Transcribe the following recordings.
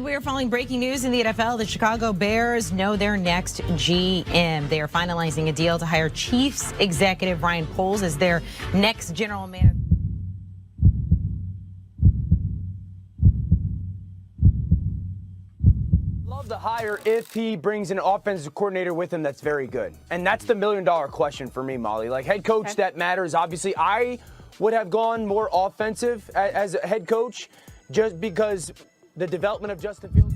we are following breaking news in the NFL. The Chicago Bears know their next GM. They are finalizing a deal to hire Chiefs executive Ryan Poles as their next general manager. Love the hire if he brings an offensive coordinator with him that's very good. And that's the million-dollar question for me, Molly. Like, head coach, that matters. Obviously, I would have gone more offensive as a head coach just because the development of Justin Fields.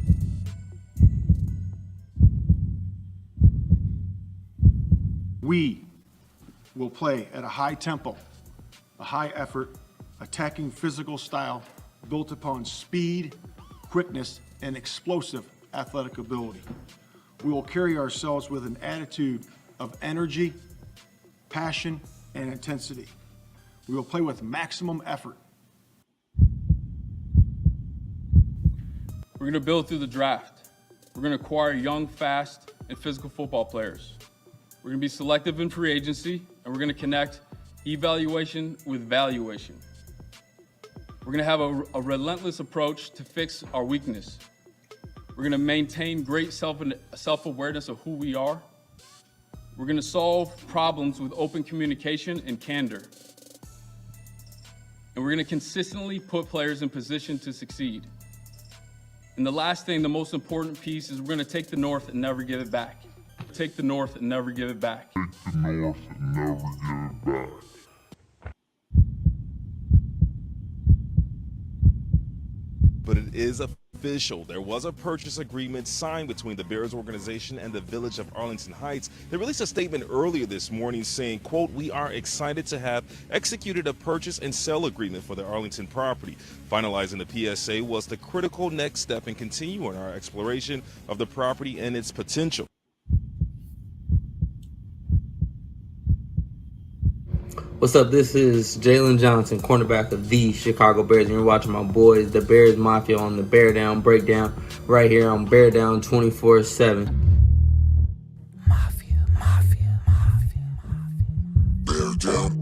We will play at a high tempo, a high effort, attacking physical style built upon speed, quickness, and explosive athletic ability. We will carry ourselves with an attitude of energy, passion, and intensity. We will play with maximum effort. We're going to build through the draft. We're going to acquire young, fast, and physical football players. We're going to be selective in free agency, and we're going to connect evaluation with valuation. We're going to have a relentless approach to fix our weakness. We're going to maintain great self-awareness of who we are. We're going to solve problems with open communication and candor. And we're going to consistently put players in position to succeed. And the last thing, the most important piece, is we're going to take the North and never give it back. Take the North and never give it back. Take the North and never give it back. But it is official. There was a purchase agreement signed between the Bears organization and the Village of Arlington Heights. They released a statement earlier this morning saying, quote, "We are excited to have executed a purchase and sale agreement for the Arlington property. Finalizing the PSA was the critical next step in continuing our exploration of the property and its potential." What's up? This is Jalen Johnson, cornerback of the Chicago Bears, and you're watching my boys, the Bears Mafia, on the Beardown Breakdown right here on Beardown 24/7. Mafia. Beardown.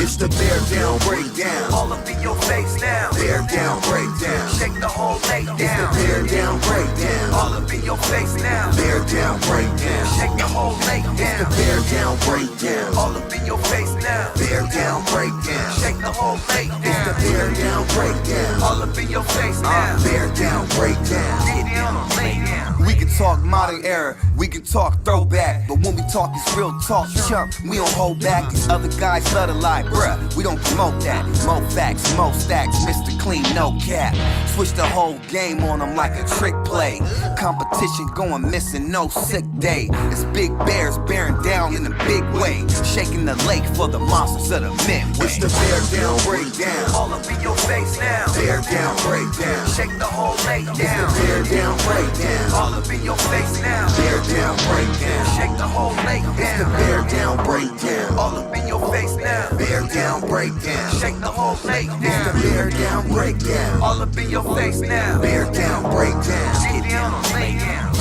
It's the Beardown Breakdown. All up in your face now. Beardown Breakdown. Shake the whole lake down. It's the Beardown Breakdown. All up in your face now. Beardown Breakdown. Shake the whole lake down. It's the Beardown Breakdown. All up in your face now. Beardown Breakdown. Shake the whole lake down. It's the Beardown Breakdown. All up in your face now. Beardown Breakdown. Get down, lay down. We can talk modern era, we can talk throwback, but when we talk it's real talk, chump. We don't hold back. These other guys love to lie, bruh. We don't promote that. Mo facts, mo stacks, Mr. Clean, no cap. Switch the whole game on them like a trick play. Competition going missing, no sick day. It's Big Bears bearing down in a big way, shaking the lake for the monsters of the Midway. It's the Beardown Breakdown. All up in your face now. Beardown Breakdown. Shake the whole lake down. It's the Beardown Breakdown. All up in your face now. Beardown Breakdown. Shake the whole lake down. It's the Beardown Breakdown. All up in your face now. Beardown Breakdown. Shake the whole lake down. It's the Beardown Breakdown. All up in your face now. Beardown Breakdown. Get down or lay down.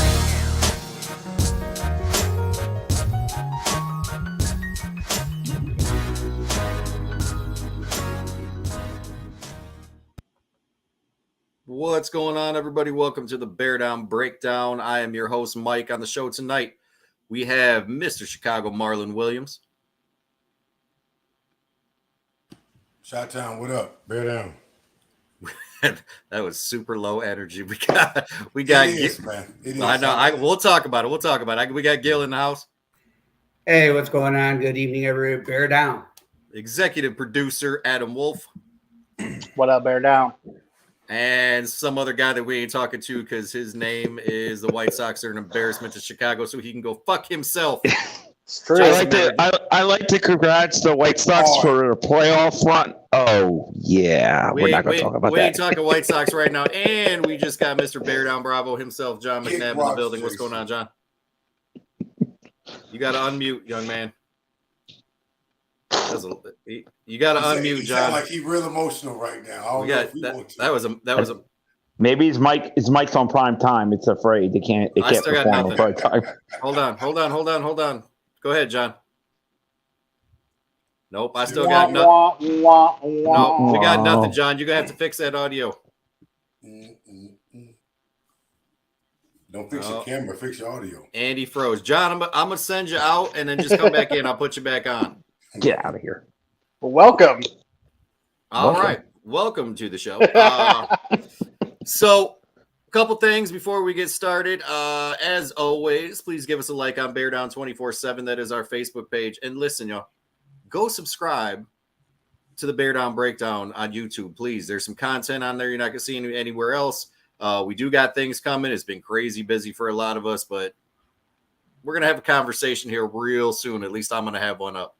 What's going on, everybody? Welcome to the Beardown Breakdown. I am your host, Mike. On the show tonight, we have Mr. Chicago, Marlon Williams. Shot-town, what up? Beardown. That was super low energy. We got. It is, man. It is. I know. We'll talk about it. We got Gil in the house. Hey, what's going on? Good evening, everybody. Bear down. Executive producer Adam Wolf. What up, Bear down? And some other guy that we ain't talking to because his name is the White Sox are an embarrassment to Chicago, so he can go fuck himself. It's true. I like to congrats the White Sox for a playoff run. Oh yeah, we're not going to talk about that. We ain't talking White Sox right now, and we just got Mr. Beardown Bravo himself, John McNabb, in the building. What's going on, John? You got to unmute, young man. You got to unmute, John. Sound like he's real emotional right now. That was a. Maybe his mic's on prime time. It's afraid it can't perform on prime time. Hold on. Go ahead, John. Nope, I still got nothing. No, we got nothing, John. You're going to have to fix that audio. Don't fix your camera, fix your audio. Andy froze. John, I'm going to send you out and then just come back in. I'll put you back on. Get out of here. Well, welcome. All right. Welcome to the show. So, a couple things before we get started. As always, please give us a like on Beardown 24/7. That is our Facebook page. And listen, y'all, go subscribe to the Beardown Breakdown on YouTube, please. There's some content on there you're not going to see anywhere else. We do got things coming. It's been crazy busy for a lot of us, but we're going to have a conversation here real soon. At least I'm going to have one up.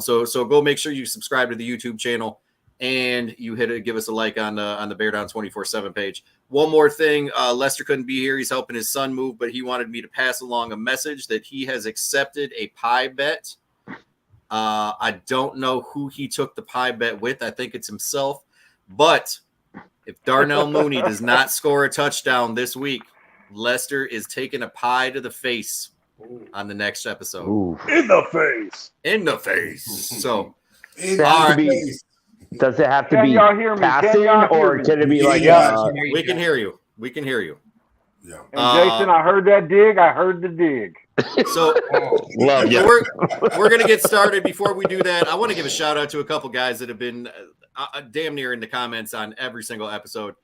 So go make sure you subscribe to the YouTube channel and you give us a like on the Beardown 24/7 page. One more thing, Lester couldn't be here. He's helping his son move, but he wanted me to pass along a message that he has accepted a pie bet. I don't know who he took the pie bet with. I think it's himself. But if Darnell Mooney does not score a touchdown this week, Lester is taking a pie to the face on the next episode. Ooh. In the face. In the face. So, does it have to Can be y'all hear me? passing, or can it be like? We can hear you. We can hear you. Yeah. And Jason, I heard that dig. I heard the dig. So love you. We're going to get started. Before we do that, I want to give a shout out to a couple guys that have been damn near in the comments on every single episode.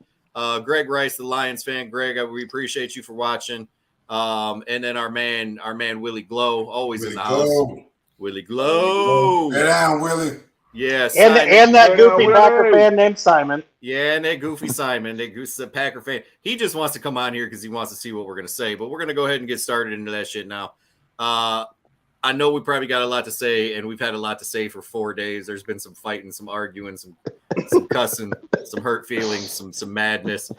Greg Rice, the Lions fan. Greg, we appreciate you for watching. And then our man Willie Glow, always in the house. Willie Glow. Get down, Willie. Yes. And that goofy Packer fan named Simon. Yeah, and that goofy Simon, that Packer fan. He just wants to come on here because he wants to see what we're going to say. But we're going to go ahead and get started into that shit now. I know we probably got a lot to say, and we've had a lot to say for 4 days. There's been some fighting, some arguing, some cussing, some hurt feelings, some madness.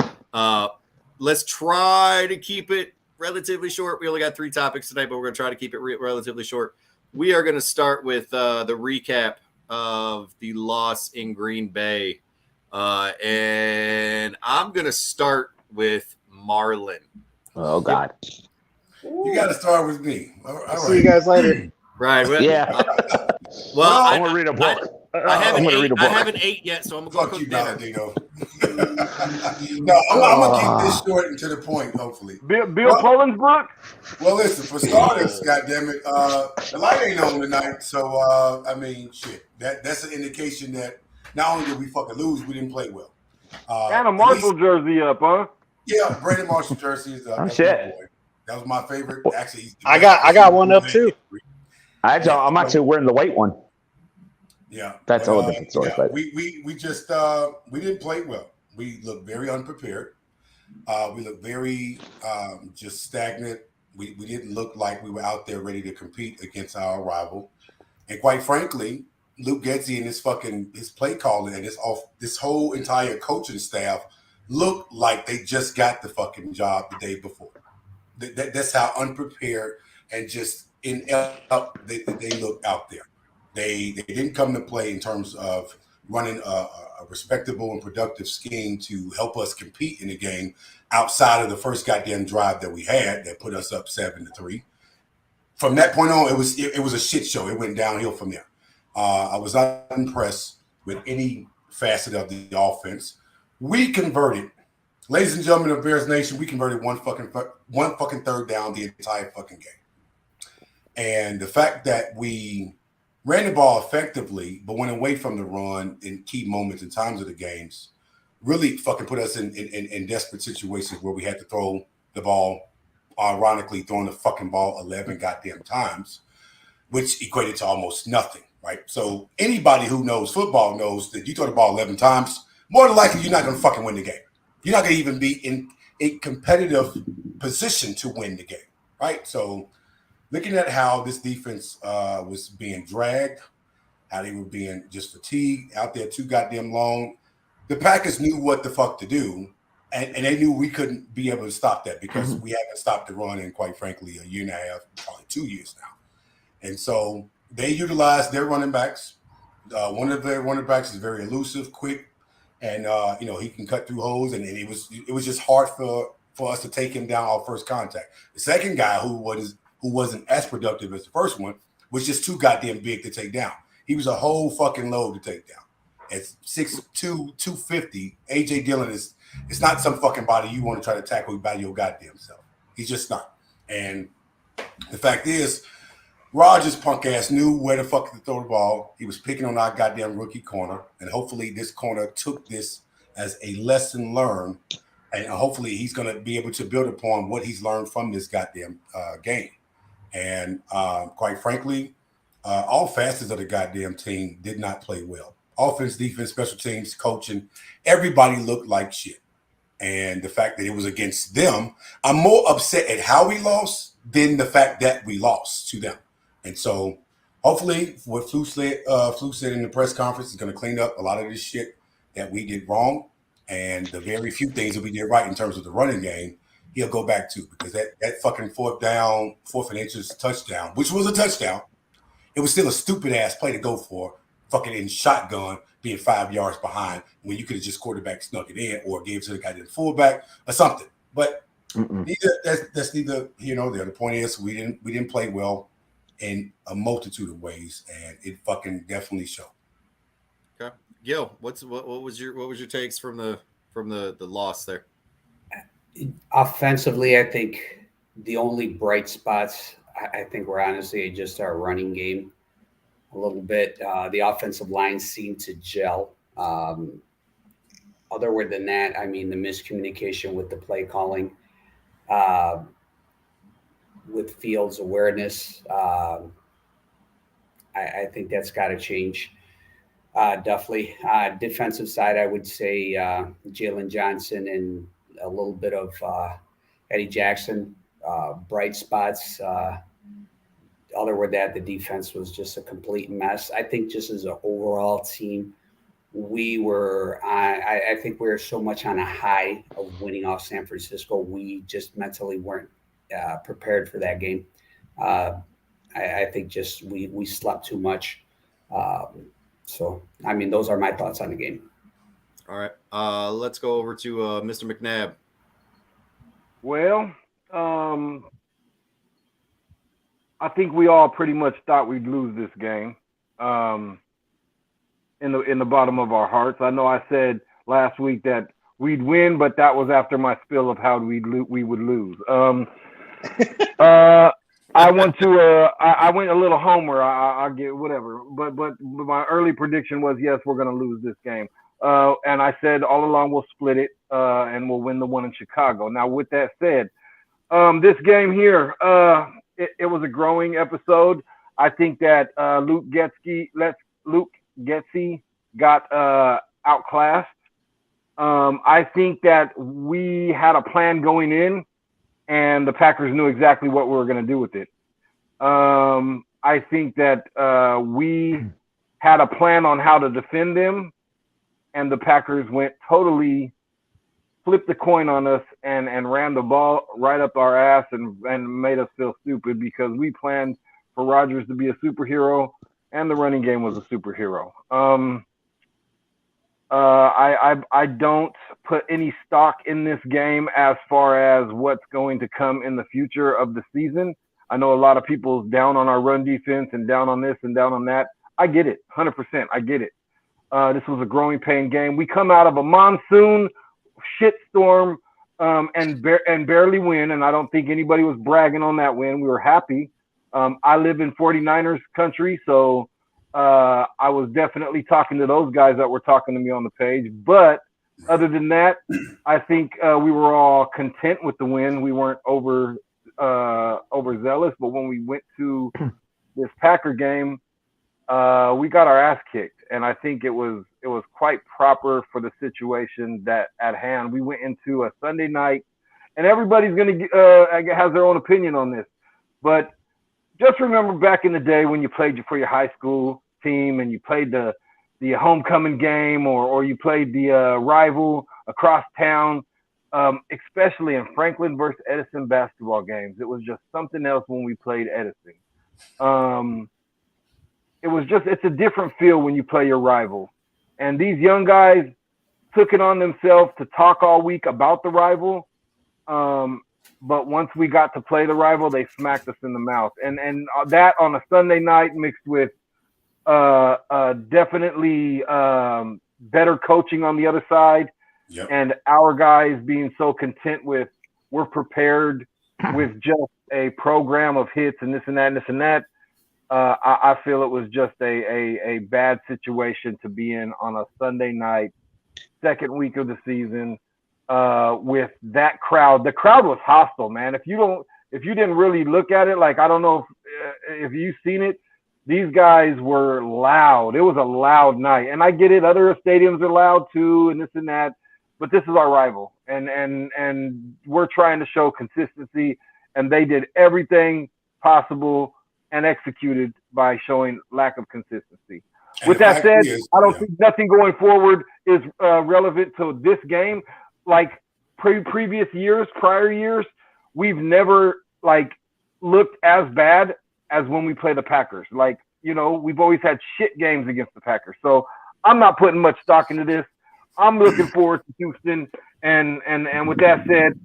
Let's try to keep it relatively short. We only got 3 topics tonight, but we're going to try to keep it relatively short. We are going to start with the recap of the loss in Green Bay. And I'm going to start with Marlon. Oh, God. You got to start with me. All right. See you guys later. Right. Yeah. Well, I'm going to read a book. I haven't ate yet, so I'm going to cook dinner. No, I'm going to keep this short and to the point, hopefully. Bill Pollensbrook? Well, listen, for starters, goddammit, the light ain't on tonight. So, I mean, shit. That's an indication that not only did we fucking lose, we didn't play well. And a Marshall jersey up, huh? Yeah, Brandon Marshall jersey is up. Shit. Boy. That was my favorite. Actually, I got one up too. I'm actually wearing the white one. Yeah, that's all different story. Yeah, we just we didn't play well. We looked very unprepared. We looked very just stagnant. We didn't look like we were out there ready to compete against our rival. And quite frankly, Luke Getsy and his play calling and this whole entire coaching staff looked like they just got the fucking job the day before. That's how unprepared and just they look out there. They didn't come to play in terms of running a respectable and productive scheme to help us compete in the game outside of the first goddamn drive that we had that put us up 7-3. From that point on, it was a shit show. It went downhill from there. I was not impressed with any facet of the offense. We converted, ladies and gentlemen of Bears Nation, we converted one fucking third down the entire fucking game. And the fact that we ran the ball effectively, but went away from the run in key moments and times of the games, really fucking put us in desperate situations where we had to throw the ball, ironically throwing the fucking ball 11 goddamn times, which equated to almost nothing, right? So anybody who knows football knows that you throw the ball 11 times, more than likely you're not going to fucking win the game. You're not going to even be in a competitive position to win the game, right? So looking at how this defense was being dragged, how they were being just fatigued, out there too goddamn long, the Packers knew what the fuck to do, and they knew we couldn't be able to stop that because we haven't stopped the run in, quite frankly, a year and a half, probably 2 years now. And so they utilized their running backs. One of their running backs is very elusive, quick, and he can cut through holes, and it was just hard for us to take him down our first contact. The second guy who wasn't as productive as the first one was just too goddamn big to take down. He was a whole fucking load to take down. At 6'2", 250, A.J. Dillon it's not some fucking body you want to try to tackle by your goddamn self. He's just not. And the fact is, Rodgers' punk ass knew where the fuck to throw the ball. He was picking on our goddamn rookie corner, and hopefully this corner took this as a lesson learned, and hopefully he's going to be able to build upon what he's learned from this goddamn game. And quite frankly, all facets of the goddamn team did not play well. Offense, defense, special teams, coaching, everybody looked like shit. And the fact that it was against them, I'm more upset at how we lost than the fact that we lost to them. And so hopefully what Flu said in the press conference is going to clean up a lot of this shit that we did wrong. And the very few things that we did right in terms of the running game, he'll go back to, because that fucking fourth and inches touchdown, which was a touchdown, it was still a stupid ass play to go for, fucking in shotgun, being 5 yards behind when you could have just quarterback snuck it in or gave it to the guy to the fullback or something. But that's neither here nor there. The point is we didn't play well in a multitude of ways, and it fucking definitely showed. Okay, Gil, what was your takes from the loss there? Offensively, I think the only bright spots I think were honestly just our running game a little bit. The offensive line seemed to gel. Other than that, I mean, the miscommunication with the play calling, with Fields' awareness, I think that's got to change. Definitely. Defensive side, I would say Jalen Johnson and a little bit of Eddie Jackson, bright spots. Other than that, the defense was just a complete mess. I think just as an overall team, I think we were so much on a high of winning off San Francisco. We just mentally weren't prepared for that game. I think just we slept too much. So, I mean, those are my thoughts on the game. All right. Let's go over to Mr. McNabb. Well, I think we all pretty much thought we'd lose this game. In the bottom of our hearts. I know I said last week that we'd win, but that was after my spill of how we would lose. I went a little homer. I get whatever, but my early prediction was yes, we're going to lose this game. And I said all along we'll split it and we'll win the one in Chicago. Now, with that said, this game here, it was a growing episode. I think that Luke Getsy got outclassed. I think that we had a plan going in, and the Packers knew exactly what we were going to do with it. I think that we had a plan on how to defend them, and the Packers went totally flipped the coin on us and ran the ball right up our ass and made us feel stupid because we planned for Rodgers to be a superhero and the running game was a superhero. I don't put any stock in this game as far as what's going to come in the future of the season. I know a lot of people's down on our run defense and down on this and down on that. I get it, 100%. I get it. This was a growing pain game. We come out of a monsoon shitstorm and barely win, and I don't think anybody was bragging on that win. We were happy. I live in 49ers country, so I was definitely talking to those guys that were talking to me on the page. But other than that, I think we were all content with the win. We weren't overzealous, but when we went to this Packer game, we got our ass kicked, and I think it was quite proper for the situation that at hand. We went into a Sunday night, and everybody's has their own opinion on this, but just remember back in the day when you played for your high school team and you played the homecoming game or you played the rival across town, especially in Franklin versus Edison basketball games. It was just something else when we played Edison. It's a different feel when you play your rival. And these young guys took it on themselves to talk all week about the rival. But once we got to play the rival, they smacked us in the mouth. And that on a Sunday night mixed with definitely better coaching on the other side, and our guys being so content with we're prepared with just a program of hits and this and that and this and that. I feel it was just a bad situation to be in on a Sunday night, second week of the season, with that crowd. The crowd was hostile, man. If you didn't really look at it, like, I don't know if you've seen it, these guys were loud. It was a loud night. And I get it, other stadiums are loud too, and this and that, but this is our rival. And we're trying to show consistency, and they did everything possible and executed by showing lack of consistency. With that said, I don't think nothing going forward is relevant to this game. Like previous years, prior years, we've never looked as bad as when we play the Packers. We've always had shit games against the Packers. So I'm not putting much stock into this. I'm looking forward to Houston. And with that said,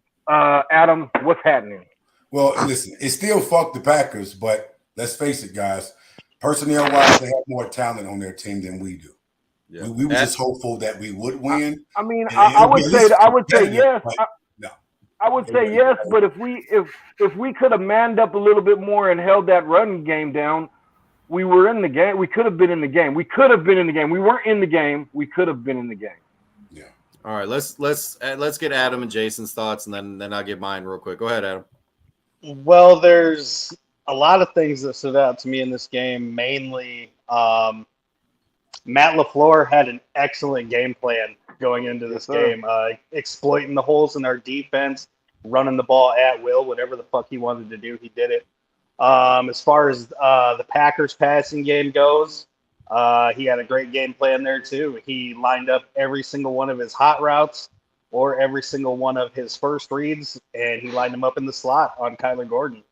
Adam, what's happening? Well, listen, it's still fuck the Packers, but let's face it, guys. Personnel-wise, they have more talent on their team than we do. Yeah. We were just hopeful that we would win. I mean, I would say yes. I would say yes, but if we could have manned up a little bit more and held that run game down, we were in the game. We could have been in the game. We could have been in the game. We weren't in the game. We could have been in the game. Yeah. All right. Let's get Adam and Jason's thoughts, and then I'll get mine real quick. Go ahead, Adam. Well, there's a lot of things that stood out to me in this game. Mainly, Matt LaFleur had an excellent game plan going into this game, exploiting the holes in our defense, running the ball at will, whatever the fuck he wanted to do, he did it. As far as the Packers passing game goes, he had a great game plan there too. He lined up every single one of his hot routes or every single one of his first reads, and he lined them up in the slot on Kyler Gordon,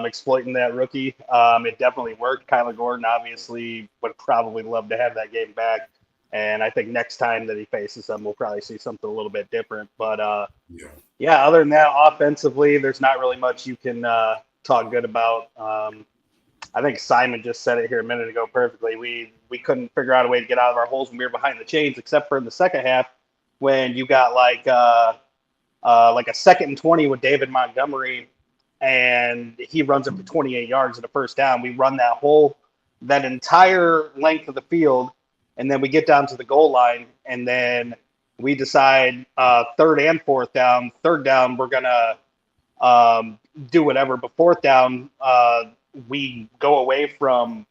exploiting that rookie. It definitely worked. Kyler Gordon obviously would probably love to have that game back. And I think next time that he faces them, we'll probably see something a little bit different. But, yeah, other than that, offensively, there's not really much you can talk good about. I think Simon just said it here a minute ago perfectly. We couldn't figure out a way to get out of our holes when we were behind the chains, except for in the second half when you got like a 2nd and 20 with David Montgomery, and he runs it for 28 yards at a first down. We run that entire length of the field, and then we get down to the goal line, and then we decide 3rd and 4th down. 3rd down, we're going to do whatever. But 4th down, we go away from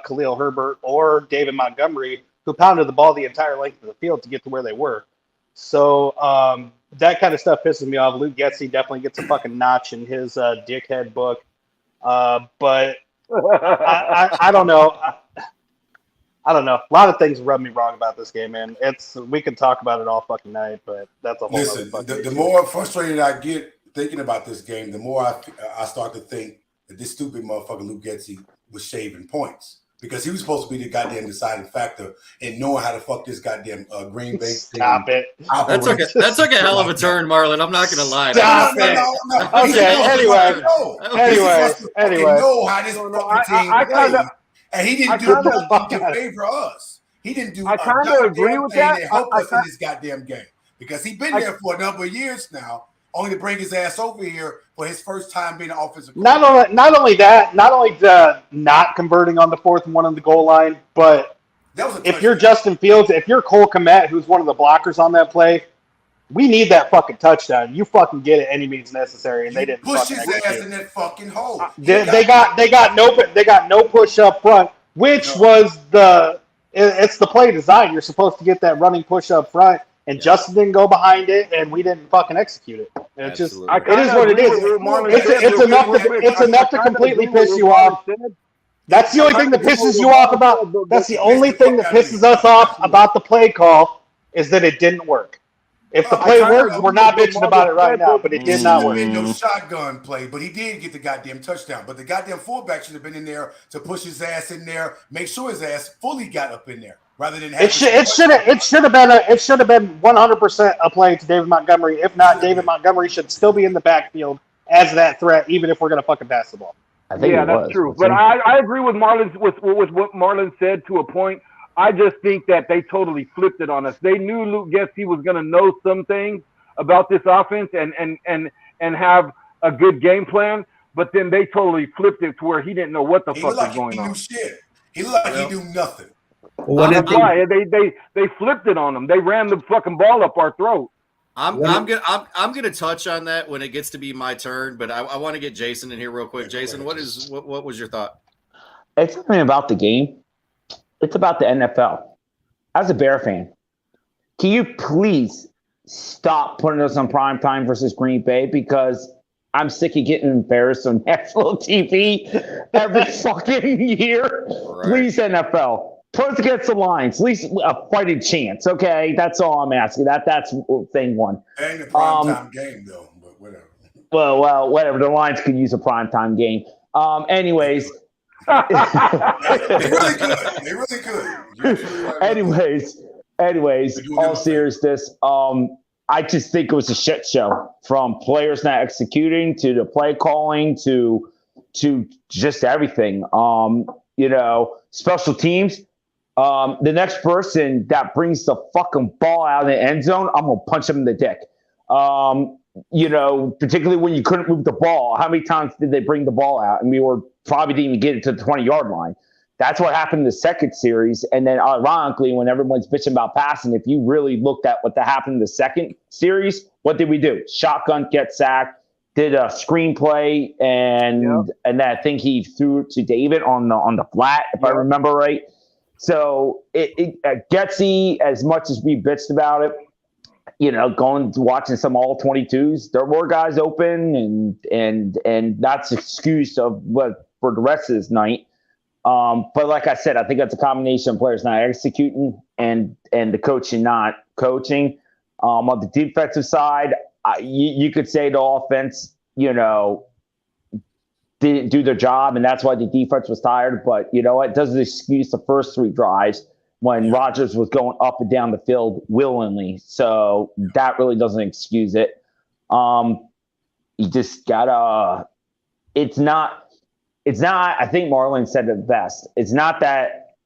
Khalil Herbert or David Montgomery, who pounded the ball the entire length of the field to get to where they were. So that kind of stuff pisses me off. Luke Getsy definitely gets a fucking notch in his dickhead book. But I don't know. I don't know. A lot of things rub me wrong about this game, man. We can talk about it all fucking night, but that's a whole other fucking the more frustrated I get thinking about this game, the more I start to think that this stupid motherfucker Luke Getsy was shaving points. Because he was supposed to be the goddamn deciding factor in knowing how to fuck this goddamn Green Bay. Stop it. That took a hell of a turn, Marlon. I'm not going to lie. Stop it. No. Okay, anyway. know how this fucking team plays. And he didn't do nothing to favor us. He didn't do I kind of agree with that. Help us in this goddamn game. Because he's been there for a number of years now, only to bring his ass over here for his first time being an offensive coordinator. Not only the not converting on the 4th and 1 on the goal line, but if you're Justin Fields, if you're Cole Kmet, who's one of the blockers on that play, we need that fucking touchdown. You fucking get it any means necessary, and they didn't push his ass in that fucking hole. They got no push up front, which was it's the play design. You're supposed to get that running push up front. And Justin didn't go behind it, and we didn't fucking execute it. It's just, it is what it is. It's enough to completely piss you off. That's the only thing that pisses you off about. That's the only thing that pisses us off about the play call is that it didn't work. If the play worked, we're not bitching about it right now, but it did not work. No shotgun play, but he did get the goddamn touchdown. But the goddamn fullback should have been in there to push his ass in there, make sure his ass fully got up in there. Rather than it should have been 100% a play to David Montgomery. If not, David Montgomery should still be in the backfield as that threat, even if we're gonna fucking pass the ball. I think yeah, it that's was. true. wasn't But it? I agree with Marlon with what Marlon said to a point. I just think that they totally flipped it on us. They knew Luke Getsy was going to know some things about this offense and have a good game plan, but then they totally flipped it to where he didn't know what the He fuck looked was like going he knew on. shit. He looked like he knew nothing. That's why they flipped it on them. They ran the fucking ball up our throat. I'm gonna touch on that when it gets to be my turn, but I want to get Jason in here real quick. Jason, what was your thought? It's not even about the game. It's about the NFL. As a Bear fan, can you please stop putting us on prime time versus Green Bay? Because I'm sick of getting embarrassed on national TV every fucking year. Right. Please, NFL, put us against the Lions. At least a fighting chance, okay? That's all I'm asking. That's thing one. Ain't a primetime game, though, but whatever. Well, whatever. The Lions could use a primetime game. Anyways. They really could. They really could. Anyways, all seriousness, I just think it was a shit show from players not executing to the play calling to just everything. Special teams. The next person that brings the fucking ball out of the end zone, I'm gonna punch him in the dick. Particularly when you couldn't move the ball. How many times did they bring the ball out and we were probably didn't even get it to the 20-yard line? That's what happened in the second series. And then ironically, when everyone's bitching about passing, if you really looked at what happened in the second series, what did we do? Shotgun, get sacked, did a screenplay, and I think he threw it to David on the flat, if I remember right. So Getsy, as much as we bitched about it, going to watching some all 22s, there were guys open and that's an excuse of what for the rest of this night. But like I said, I think that's a combination of players not executing and the coaching not coaching. On the defensive side, you could say the offense, didn't do their job, and that's why the defense was tired. But you know what? It doesn't excuse the first three drives when Rodgers was going up and down the field willingly. So that really doesn't excuse it. You just gotta. It's not. I think Marlon said it best. It's not that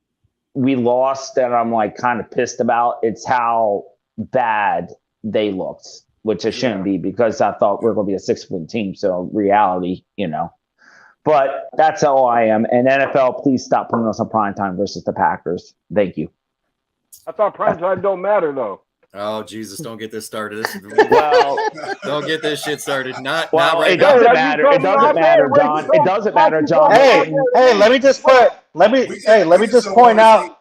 we lost that I'm like kind of pissed about. It's how bad they looked, which it shouldn't be because I thought we were going to be a 6-win team. So reality, But that's how I am. And NFL, please stop putting us on primetime versus the Packers. Thank you. I thought primetime don't matter though. Oh Jesus! Don't get this started. Well, don't get this shit started. Not it right doesn't now. matter. It doesn't matter, John. It doesn't matter, John. Hey, let me just point out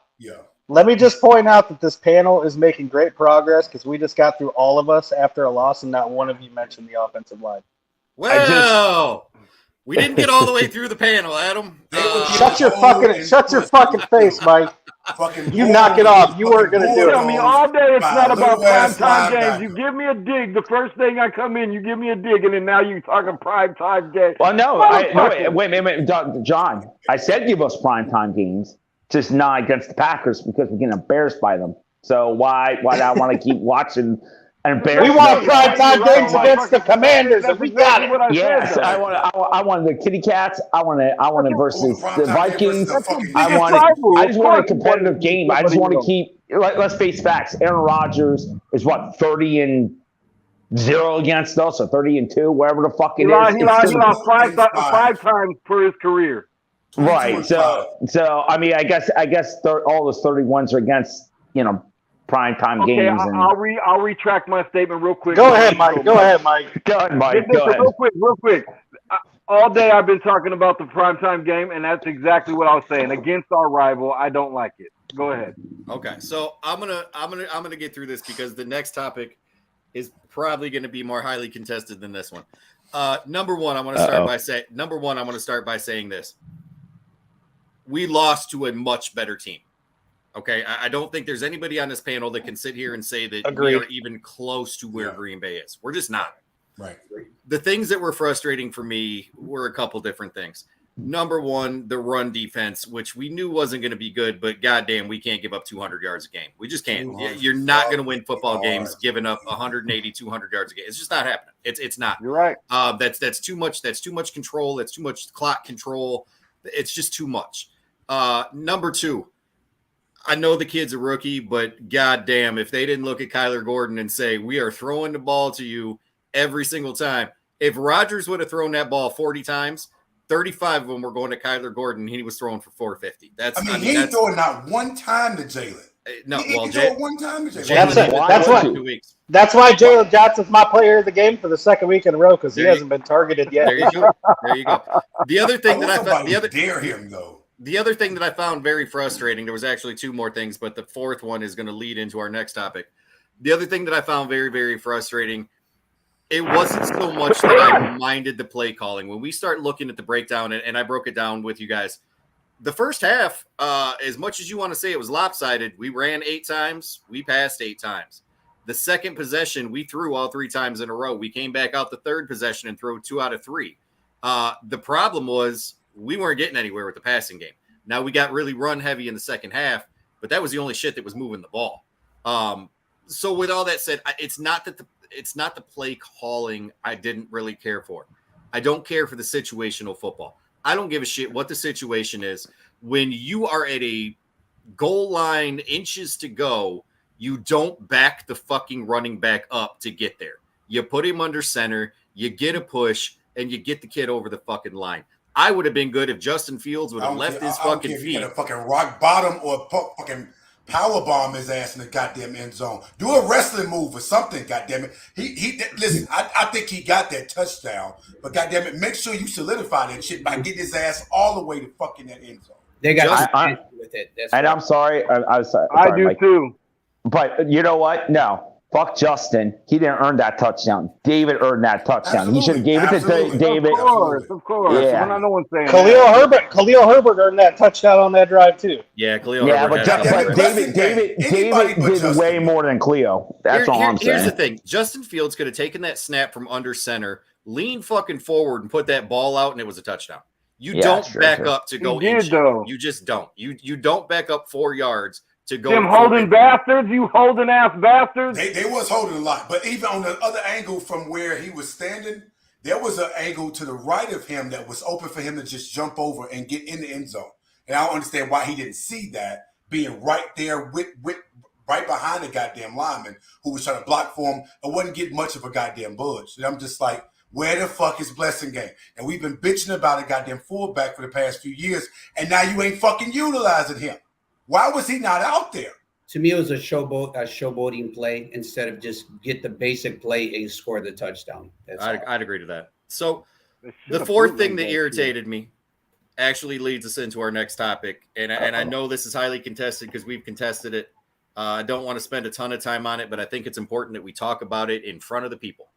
that this panel is making great progress because we just got through all of us after a loss, and not one of you mentioned the offensive line. Well, we didn't get all the way through the panel, Adam. Shut your fucking face, Mike. You knock it off. You weren't going to do it. Tell me all day it's not about primetime games. You give me a dig. The first thing I come in, you give me a dig, and then now you're talking primetime games. Well, no, wait, John. I said give us primetime games, just not against the Packers because we're getting embarrassed by them. So why do I want to keep watching and embarrass? We want primetime games against the Commanders, and we got it. Yes, I want the Kitty Cats. I want it versus the Vikings. I just want a competitive game. I just want to keep. Let's face facts. Aaron Rodgers is 30-0 against us, or 30-2, wherever the fuck it is. He lost five times per his career. Right. So I mean, I guess all those 31s are against primetime games. I'll retract my statement real quick. Go ahead, Mike. Go ahead, Mike. Real quick. All day I've been talking about the primetime game, and that's exactly what I was saying. Against our rival, I don't like it. Go ahead. Okay, so I'm gonna get through this because the next topic is probably going to be more highly contested than this one. Number one, I want to start by saying this: we lost to a much better team. Okay, I don't think there's anybody on this panel that can sit here and say that we are even close to where Green Bay is. We're just not. Right. The things that were frustrating for me were a couple different things. Number one, the run defense, which we knew wasn't going to be good, but goddamn, we can't give up 200 yards a game. We just can't. You're not going to win football games giving up 180, 200 yards a game. It's just not happening. It's not. You're right. That's too much. That's too much control. That's too much clock control. It's just too much. Number two, I know the kid's a rookie, but goddamn, if they didn't look at Kyler Gordon and say, we are throwing the ball to you every single time. If Rodgers would have thrown that ball 40 times, 35 of them were going to Kyler Gordon. He was throwing for 450. He ain't throwing not one time to Jalen. No, he well, throw one time to Jalen. That's why Jalen Johnson's my player of the game for the second week in a row because he hasn't been targeted yet. There you go. There you go. The other thing that I found, dare him though. The other thing that I found very frustrating. There was actually two more things, but the fourth one is going to lead into our next topic. The other thing that I found very, very frustrating. It wasn't so much that I minded the play calling. When we start looking at the breakdown, and I broke it down with you guys, the first half, as much as you want to say it was lopsided, we ran 8 times, we passed 8 times. The second possession, we threw all 3 times in a row. We came back out the third possession and threw 2 out of 3. The problem was we weren't getting anywhere with the passing game. Now we got really run heavy in the second half, but that was the only shit that was moving the ball. So with all that said, it's not the play calling I didn't really care for. I don't care for the situational football. I don't give a shit what the situation is. When you are at a goal line, inches to go, you don't back the fucking running back up to get there. You put him under center, you get a push, and you get the kid over the fucking line. I would have been good if Justin Fields would have left his fucking feet. A fucking rock bottom or fucking power bomb his ass in the goddamn end zone. Do a wrestling move or something, goddamn it. He listen, I think he got that touchdown, but goddamn it, make sure you solidify that shit by getting his ass all the way to fucking that end zone. They got with it. I'm sorry. I'm sorry. I do Mike. too. But you know what? No. Fuck Justin. He didn't earn that touchdown. David earned that touchdown. He should have gave it to David. Of course. Yeah. No one's saying Khalil Herbert earned that touchdown on that drive too. Yeah, Khalil Herbert. But David did way more than Cleo. That's all I'm saying. Here's the thing. Justin Fields could have taken that snap from under center, leaned fucking forward, and put that ball out, and it was a touchdown. You don't back up to go in. You just don't. You don't back up 4 yards to go. Them holding bastards, you holding ass bastards. They was holding a lot, but even on the other angle from where he was standing, there was an angle to the right of him that was open for him to just jump over and get in the end zone. And I don't understand why he didn't see that, being right there with right behind the goddamn lineman who was trying to block for him and wasn't getting much of a goddamn budge. And I'm just like, where the fuck is Blessing Game? And we've been bitching about a goddamn fullback for the past few years, and now you ain't fucking utilizing him. Why was he not out there? To me, it was a showboating play instead of just get the basic play and score the touchdown. I'd agree to that. So the fourth thing that irritated me actually leads us into our next topic. And I know this is highly contested because we've contested it. I don't want to spend a ton of time on it, but I think it's important that we talk about it in front of the people.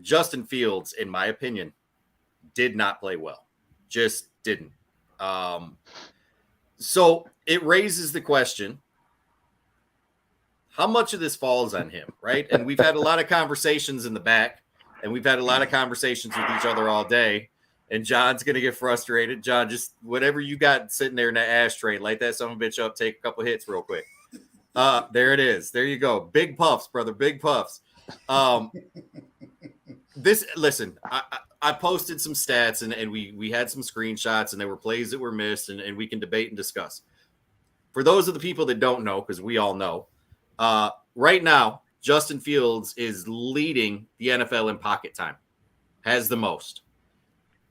Justin Fields, in my opinion, did not play well. Just didn't. So it raises the question, how much of this falls on him, right? And we've had a lot of conversations in the back, and we've had a lot of conversations with each other all day, and John's going to get frustrated. John, just whatever you got sitting there in that ashtray, light that son of a bitch up, take a couple hits real quick. There it is. There you go. Big puffs, brother. Big puffs. Listen, I posted some stats and we had some screenshots and there were plays that were missed and we can debate and discuss. For those of the people that don't know, because we all know, right now, Justin Fields is leading the NFL in pocket time, has the most.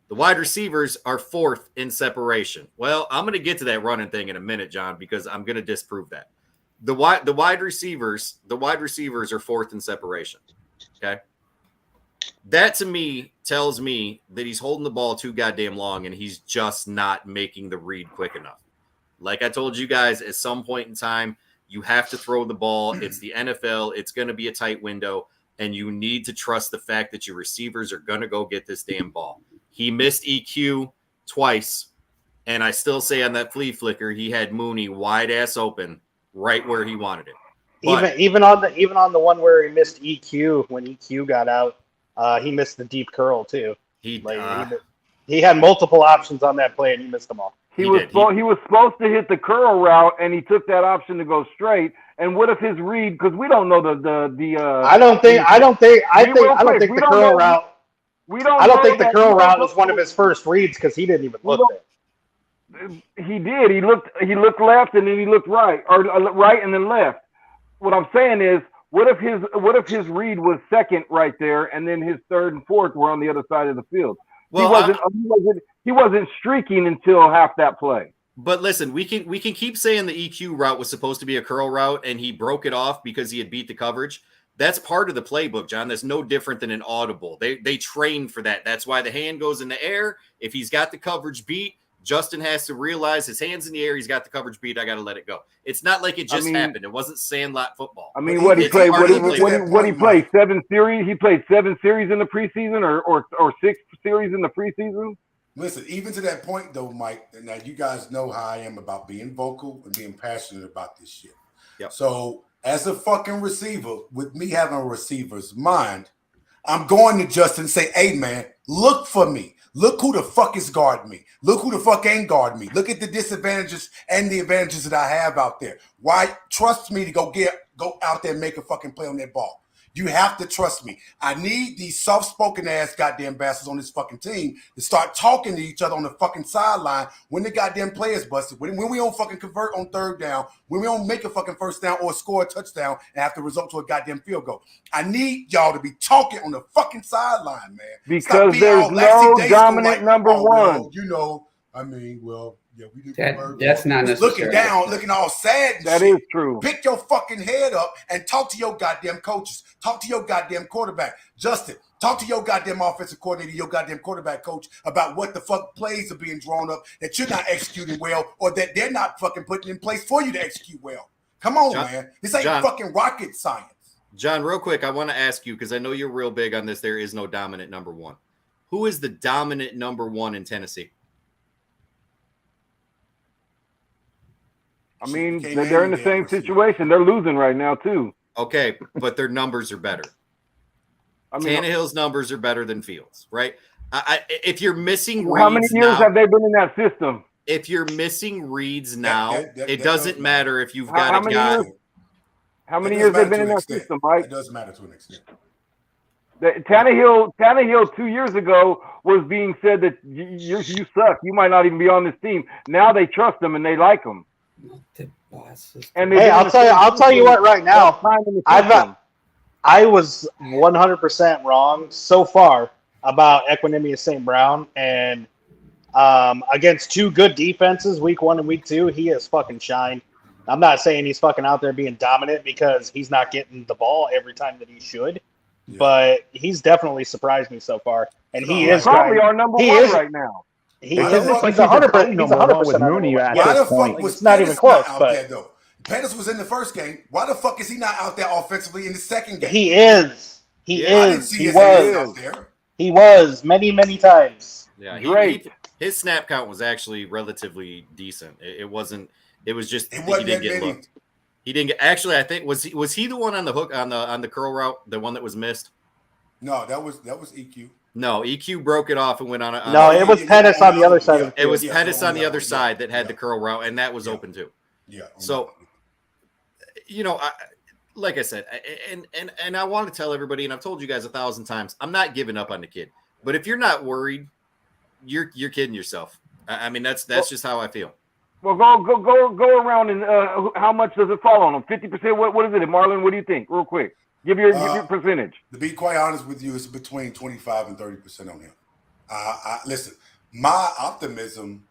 The wide receivers are 4th in separation. Well, I'm going to get to that running thing in a minute, John, because I'm going to disprove that. The wide receivers are 4th in separation. Okay. That to me tells me that he's holding the ball too goddamn long and he's just not making the read quick enough. Like I told you guys, at some point in time, you have to throw the ball. It's the NFL. It's going to be a tight window, and you need to trust the fact that your receivers are going to go get this damn ball. He missed EQ twice, and I still say on that flea flicker, he had Mooney wide ass open right where he wanted it. But even on the one where he missed EQ when EQ got out, he missed the deep curl too. He had multiple options on that play, and he missed them all. He was supposed to hit the curl route, and he took that option to go straight. And what if his read? Because we don't know the. I don't think the curl route. I don't think the curl route was one of his first reads because he didn't even look there. He did. He looked left, and then he looked right, or right and then left. What I'm saying is, what if his read was second right there, and then his third and fourth were on the other side of the field? Well, he wasn't streaking until half that play. But listen, we can keep saying the EQ route was supposed to be a curl route, and he broke it off because he had beat the coverage. That's part of the playbook, John. That's no different than an audible. They train for that. That's why the hand goes in the air. If he's got the coverage beat, Justin has to realize his hand's in the air. He's got the coverage beat. I got to let it go. It's not like it just happened. It wasn't sandlot football. I mean, what he played? What he played? 7 series. He played 7 series in the preseason, or 6 series in the preseason. Listen, even to that point, though, Mike. Now you guys know how I am about being vocal and being passionate about this shit. Yep. So, as a fucking receiver, with me having a receiver's mind, I'm going to Justin and say, "Hey, man, look for me. Look who the fuck is guarding me. Look who the fuck ain't guarding me. Look at the disadvantages and the advantages that I have out there. Why? Trust me to go out there and make a fucking play on that ball. You have to trust me. I need these soft-spoken ass goddamn bastards on this fucking team to start talking to each other on the fucking sideline when the goddamn play is busted. When we don't fucking convert on third down, when we don't make a fucking first down or score a touchdown and have to result to a goddamn field goal. I need y'all to be talking on the fucking sideline, man. Because there's no dominant number one. Well, you know, I mean, well, yeah, we did. That's not necessary. Looking down, looking all sad and that shit. Is true. Pick your fucking head up and talk to your goddamn coaches. Talk to your goddamn quarterback. Justin, talk to your goddamn offensive coordinator, your goddamn quarterback coach about what the fuck plays are being drawn up that you're not executing well or that they're not fucking putting in place for you to execute well. Come on, man. This ain't fucking rocket science. John, real quick, I want to ask you, because I know you're real big on this, there is no dominant number one. Who is the dominant number one in Tennessee? I mean, they're in the same situation. They're losing right now, too. Okay, but their numbers are better. I mean, Tannehill's numbers are better than Fields, right? If you're missing reads how many years now, have they been in that system? If you're missing reeds now, it doesn't matter if you've got a guy. How many years have they been in that system, Mike? It doesn't matter to an extent. Tannehill 2 years ago was being said that you suck. You might not even be on this team. Now they trust him and they like him. And hey, I'll tell you what. Right now, I was 100% wrong so far about Equanimeous St. Brown, and against 2 good defenses, week 1 and week 2, he has fucking shined. I'm not saying he's fucking out there being dominant because he's not getting the ball every time that he should, but he's definitely surprised me so far, and he is probably our number one right now. He's 100%. He's 100% with Mooney at Why this the point. fuck was It's not even close, out but there, though? Pettis was in the first game. Why the fuck is he not out there offensively in the second game? he is. He I didn't is. see He his hands was. out there. He was many times. Yeah, great. His snap count was actually relatively decent. It wasn't. It was just It he wasn't didn't that get many. looked. He didn't get. Actually, I think was he the one on the hook on the curl route, the one that was missed? No, that was EQ. No, EQ broke it off and went on. No, it was Pettis on the other side of the It field. was Pettis on the other side that had the curl route, and that was open too. Yeah. So, you know, like I said, and I want to tell everybody, and I've told you guys 1,000 times, I'm not giving up on the kid. But if you're not worried, you're kidding yourself. I mean, that's just how I feel. Well, go around and how much does it fall on him? 50%. What is it, Marlon? What do you think? Real quick, give your percentage. To be quite honest with you, it's between 25 and 30% on him. Listen, my optimism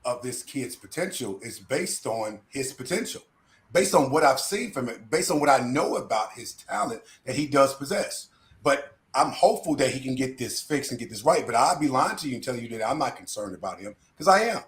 of this kid's potential is based on his potential, based on what I've seen from it, based on what I know about his talent that he does possess. But I'm hopeful that he can get this fixed and get this right. But I'd be lying to you and telling you that I'm not concerned about him because I am.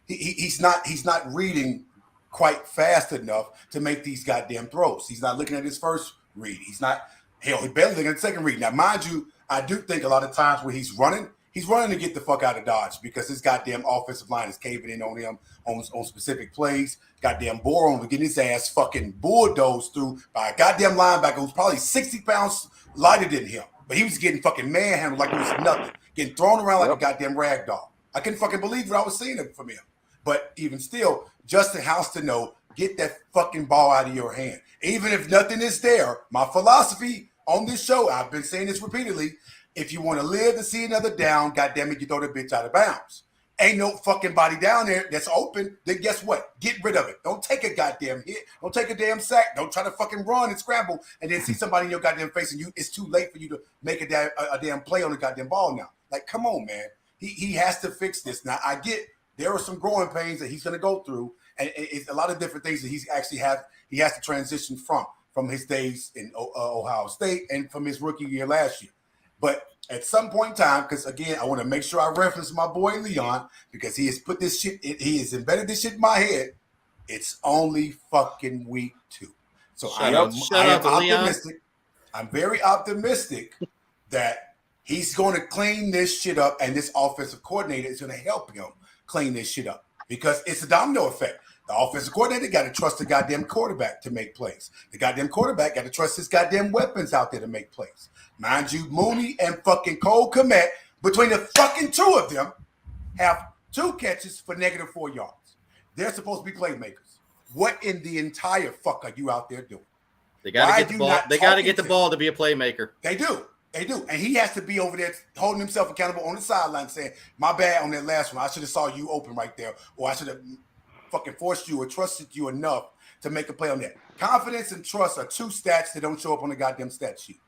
He's not reading quite fast enough to make these goddamn throws. He's not looking at his first read. He's barely looking at the second read. Now, mind you, I do think a lot of times when he's running to get the fuck out of Dodge because his goddamn offensive line is caving in on him on specific plays. Goddamn Boron was getting his ass fucking bulldozed through by a goddamn linebacker who's probably 60 pounds lighter than him. But he was getting fucking manhandled like it was nothing, getting thrown around like a goddamn rag doll. I couldn't fucking believe what I was seeing from him. But even still, Justin has to know, get that fucking ball out of your hand. Even if nothing is there, my philosophy on this show, I've been saying this repeatedly, if you want to live to see another down, goddamn it, you throw the bitch out of bounds. Ain't no fucking body down there that's open, then guess what? Get rid of it. Don't take a goddamn hit. Don't take a damn sack. Don't try to fucking run and scramble and then see somebody in your goddamn face and it's too late for you to make a damn play on the goddamn ball now. Like, come on, man. He has to fix this. Now, I get there are some growing pains that he's going to go through, and it's a lot of different things that he has to transition from his days in Ohio State and from his rookie year last year. But at some point in time, because again, I want to make sure I reference my boy Leon because he has put this shit, he has embedded this shit in my head. It's only fucking week 2. So I am optimistic. I'm very optimistic that he's going to clean this shit up, and this offensive coordinator is going to help him clean this shit up because it's a domino effect. The offensive coordinator got to trust the goddamn quarterback to make plays. The goddamn quarterback got to trust his goddamn weapons out there to make plays. Mind you, Mooney and fucking Cole Kmet, between the fucking two of them, have 2 catches for -4 yards. They're supposed to be playmakers. What in the entire fuck are you out there doing? They got to get the ball. They got to get the ball to be a playmaker. They do. They do. And he has to be over there holding himself accountable on the sideline saying, my bad on that last one. I should have saw you open right there. Or I should have fucking forced you or trusted you enough to make a play on that. Confidence and trust are 2 stats that don't show up on the goddamn stat sheet.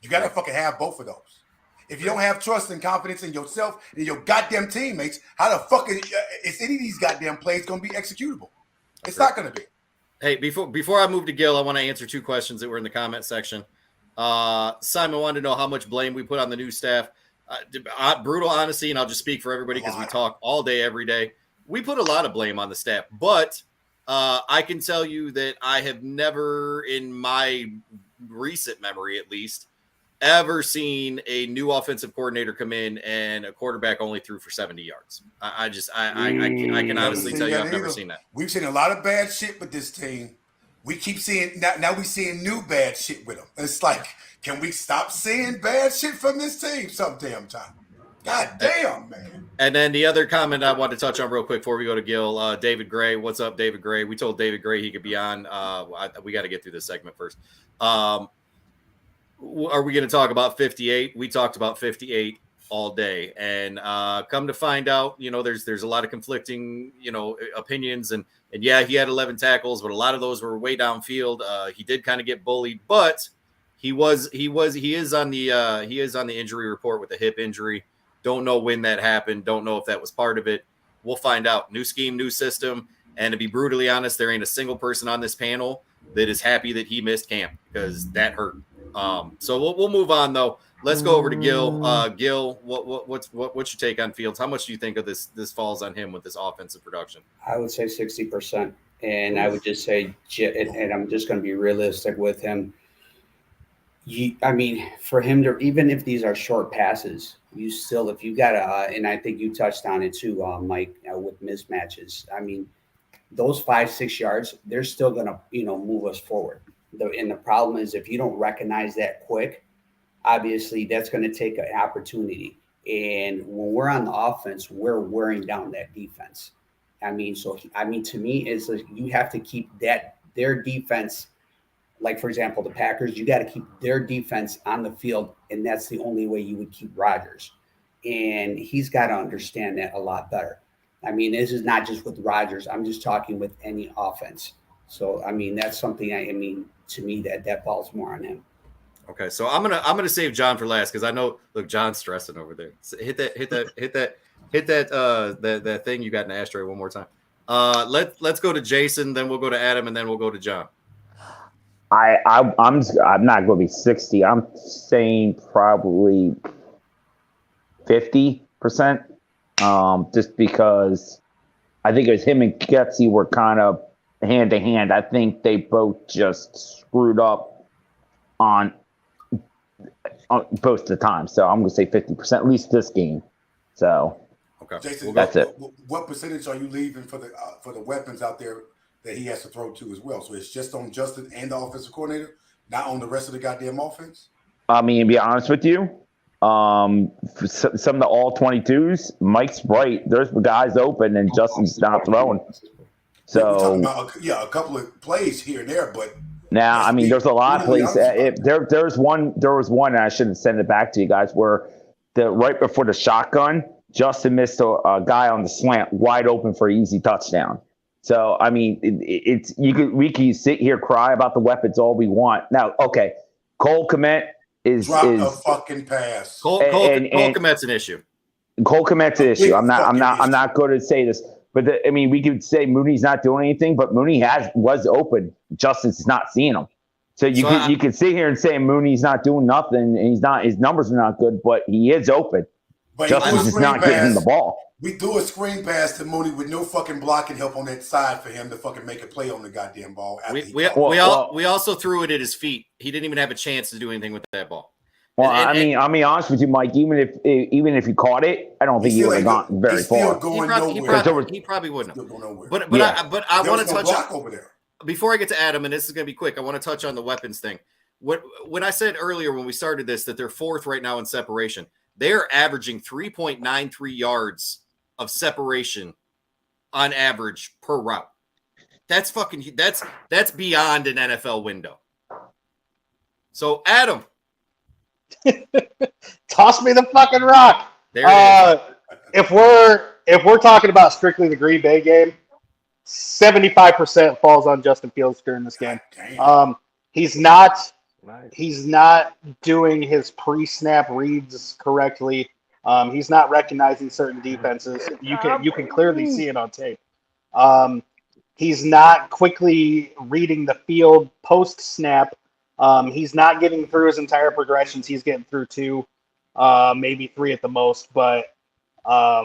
You got to fucking have both of those. If you don't have trust and confidence in yourself and your goddamn teammates, how the fuck is any of these goddamn plays going to be executable? It's not going to be. Hey, before I move to Gil, I want to answer 2 questions that were in the comment section. Simon wanted to know how much blame we put on the new staff. Brutal honesty, and I'll just speak for everybody because we talk all day, every day. We put a lot of blame on the staff, but I can tell you that I have never, in my recent memory at least, ever seen a new offensive coordinator come in and a quarterback only threw for 70 yards. I can honestly tell you I've never seen that. We've seen a lot of bad shit with this team. We keep seeing now we're seeing new bad shit with them. It's like, can we stop seeing bad shit from this team some damn time? God damn, man. And then the other comment I want to touch on real quick before we go to Gil, David Gray. What's up, David Gray? We told David Gray he could be on. We got to get through this segment first. Are we going to talk about 58? We talked about 58 all day, and come to find out, there's a lot of conflicting, opinions, and yeah, he had 11 tackles, but a lot of those were way downfield. He did kind of get bullied, but he is on the injury report with a hip injury. Don't know when that happened. Don't know if that was part of it. We'll find out. New scheme, new system, and to be brutally honest, there ain't a single person on this panel that is happy that he missed camp because that hurt. So we'll move on though. Let's go over to Gil. Gil, what's your take on Fields? How much do you think of this falls on him with this offensive production? I would say 60%, and I would just say, and I'm just going to be realistic with him. For him to, even if these are short passes, if you got and I think you touched on it too, Mike, with mismatches. Those 5-6 yards, they're still going to, move us forward. And the problem is if you don't recognize that quick, obviously that's going to take an opportunity. And when we're on the offense, we're wearing down that defense. To me, it's like you have to keep their defense. Like, for example, the Packers, you got to keep their defense on the field, and that's the only way you would keep Rodgers. And he's got to understand that a lot better. This is not just with Rodgers. I'm just talking with any offense. So, that's something to me that falls more on him. Okay, so I'm gonna save John for last because I know. Look, John's stressing over there. So hit that thing you got in the ashtray one more time. Let's go to Jason, then we'll go to Adam, and then we'll go to John. I'm not going to be 60. I'm saying probably 50%. Just because I think it was him and Getsy were kind of hand to hand. I think they both just screwed up on both the time. So I'm going to say 50%, at least this game. So okay, Jason, that's it. What percentage are you leaving for the weapons out there that he has to throw to as well? So it's just on Justin and the offensive coordinator, not on the rest of the goddamn offense? To be honest with you, Some of the all 22s, Mike's right. There's guys open and Justin's not throwing. We're talking So about a couple of plays here and there, but now, I mean, there's a lot of plays. There was one, and I shouldn't send it back to you guys, where right before the shotgun, Justin missed a guy on the slant wide open for an easy touchdown. So, I mean, we can sit here, cry about the weapons all we want. Now, okay, Cole Kmet drop a fucking pass. Cole Kmet's an issue. Cole Kmet's an issue. I'm not going to say this, but we could say Mooney's not doing anything, but Mooney was open. Justin's not seeing him. So you could sit here and say Mooney's not doing nothing, and his numbers are not good, but he is open. But Justin's just not getting the ball. We threw a screen pass to Mooney with no fucking blocking help on that side for him to fucking make a play on the goddamn ball. We also threw it at his feet. He didn't even have a chance to do anything with that ball. Well, I'll be honest with you, Mike. Even if he caught it, I don't think he would have gone very far. He probably wouldn't have. But I want to touch on over there. Before I get to Adam, and this is going to be quick, I want to touch on the weapons thing. When I said earlier when we started this that they're fourth right now in separation, they are averaging 3.93 yards of separation on average per route. That's beyond an NFL window. So Adam, toss me the fucking rock. There it is. If we're talking about strictly the Green Bay game, 75% falls on Justin Fields during this game. He's not doing his pre-snap reads correctly. He's not recognizing certain defenses. You can clearly see it on tape. He's not quickly reading the field post-snap. He's not getting through his entire progressions. He's getting through 2, maybe 3 at the most. But a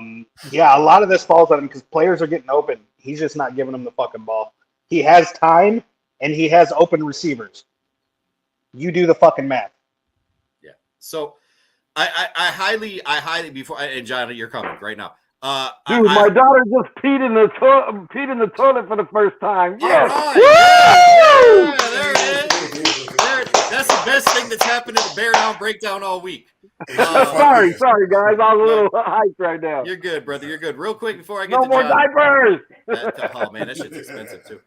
lot of this falls on him because players are getting open. He's just not giving them the fucking ball. He has time and he has open receivers. You do the fucking math. Yeah. So I highly before, and John, you're coming right now. Dude, my daughter just peed in the toilet for the first time. Yes. Right. Yeah, there it is. That's the best thing that's happened in the Beardown breakdown all week. Sorry, guys. I'm a little hyped right now. You're good, brother. You're good. Real quick before I get no more John, diapers. Oh man, that shit's expensive too.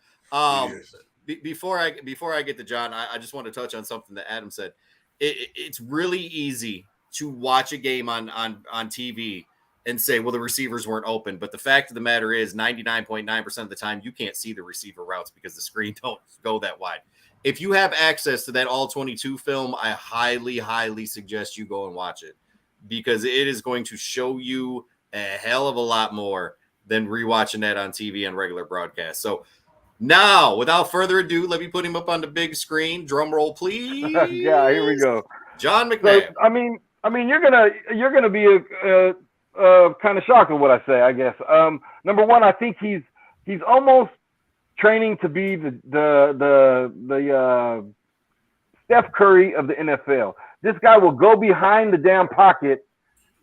Before I get to John, I just want to touch on something that Adam said. It's really easy to watch a game on TV and say, well, the receivers weren't open. But the fact of the matter is 99.9% of the time, you can't see the receiver routes because the screen don't go that wide. If you have access to that all 22 film, I highly, highly suggest you go and watch it because it is going to show you a hell of a lot more than rewatching that on TV and regular broadcast. So now, without further ado, let me put him up on the big screen. Drum roll, please. Yeah, here we go. John McNabb. So, I mean, you're gonna be kind of shocked at what I say, I guess. Number one, I think he's almost training to be the Steph Curry of the NFL. This guy will go behind the damn pocket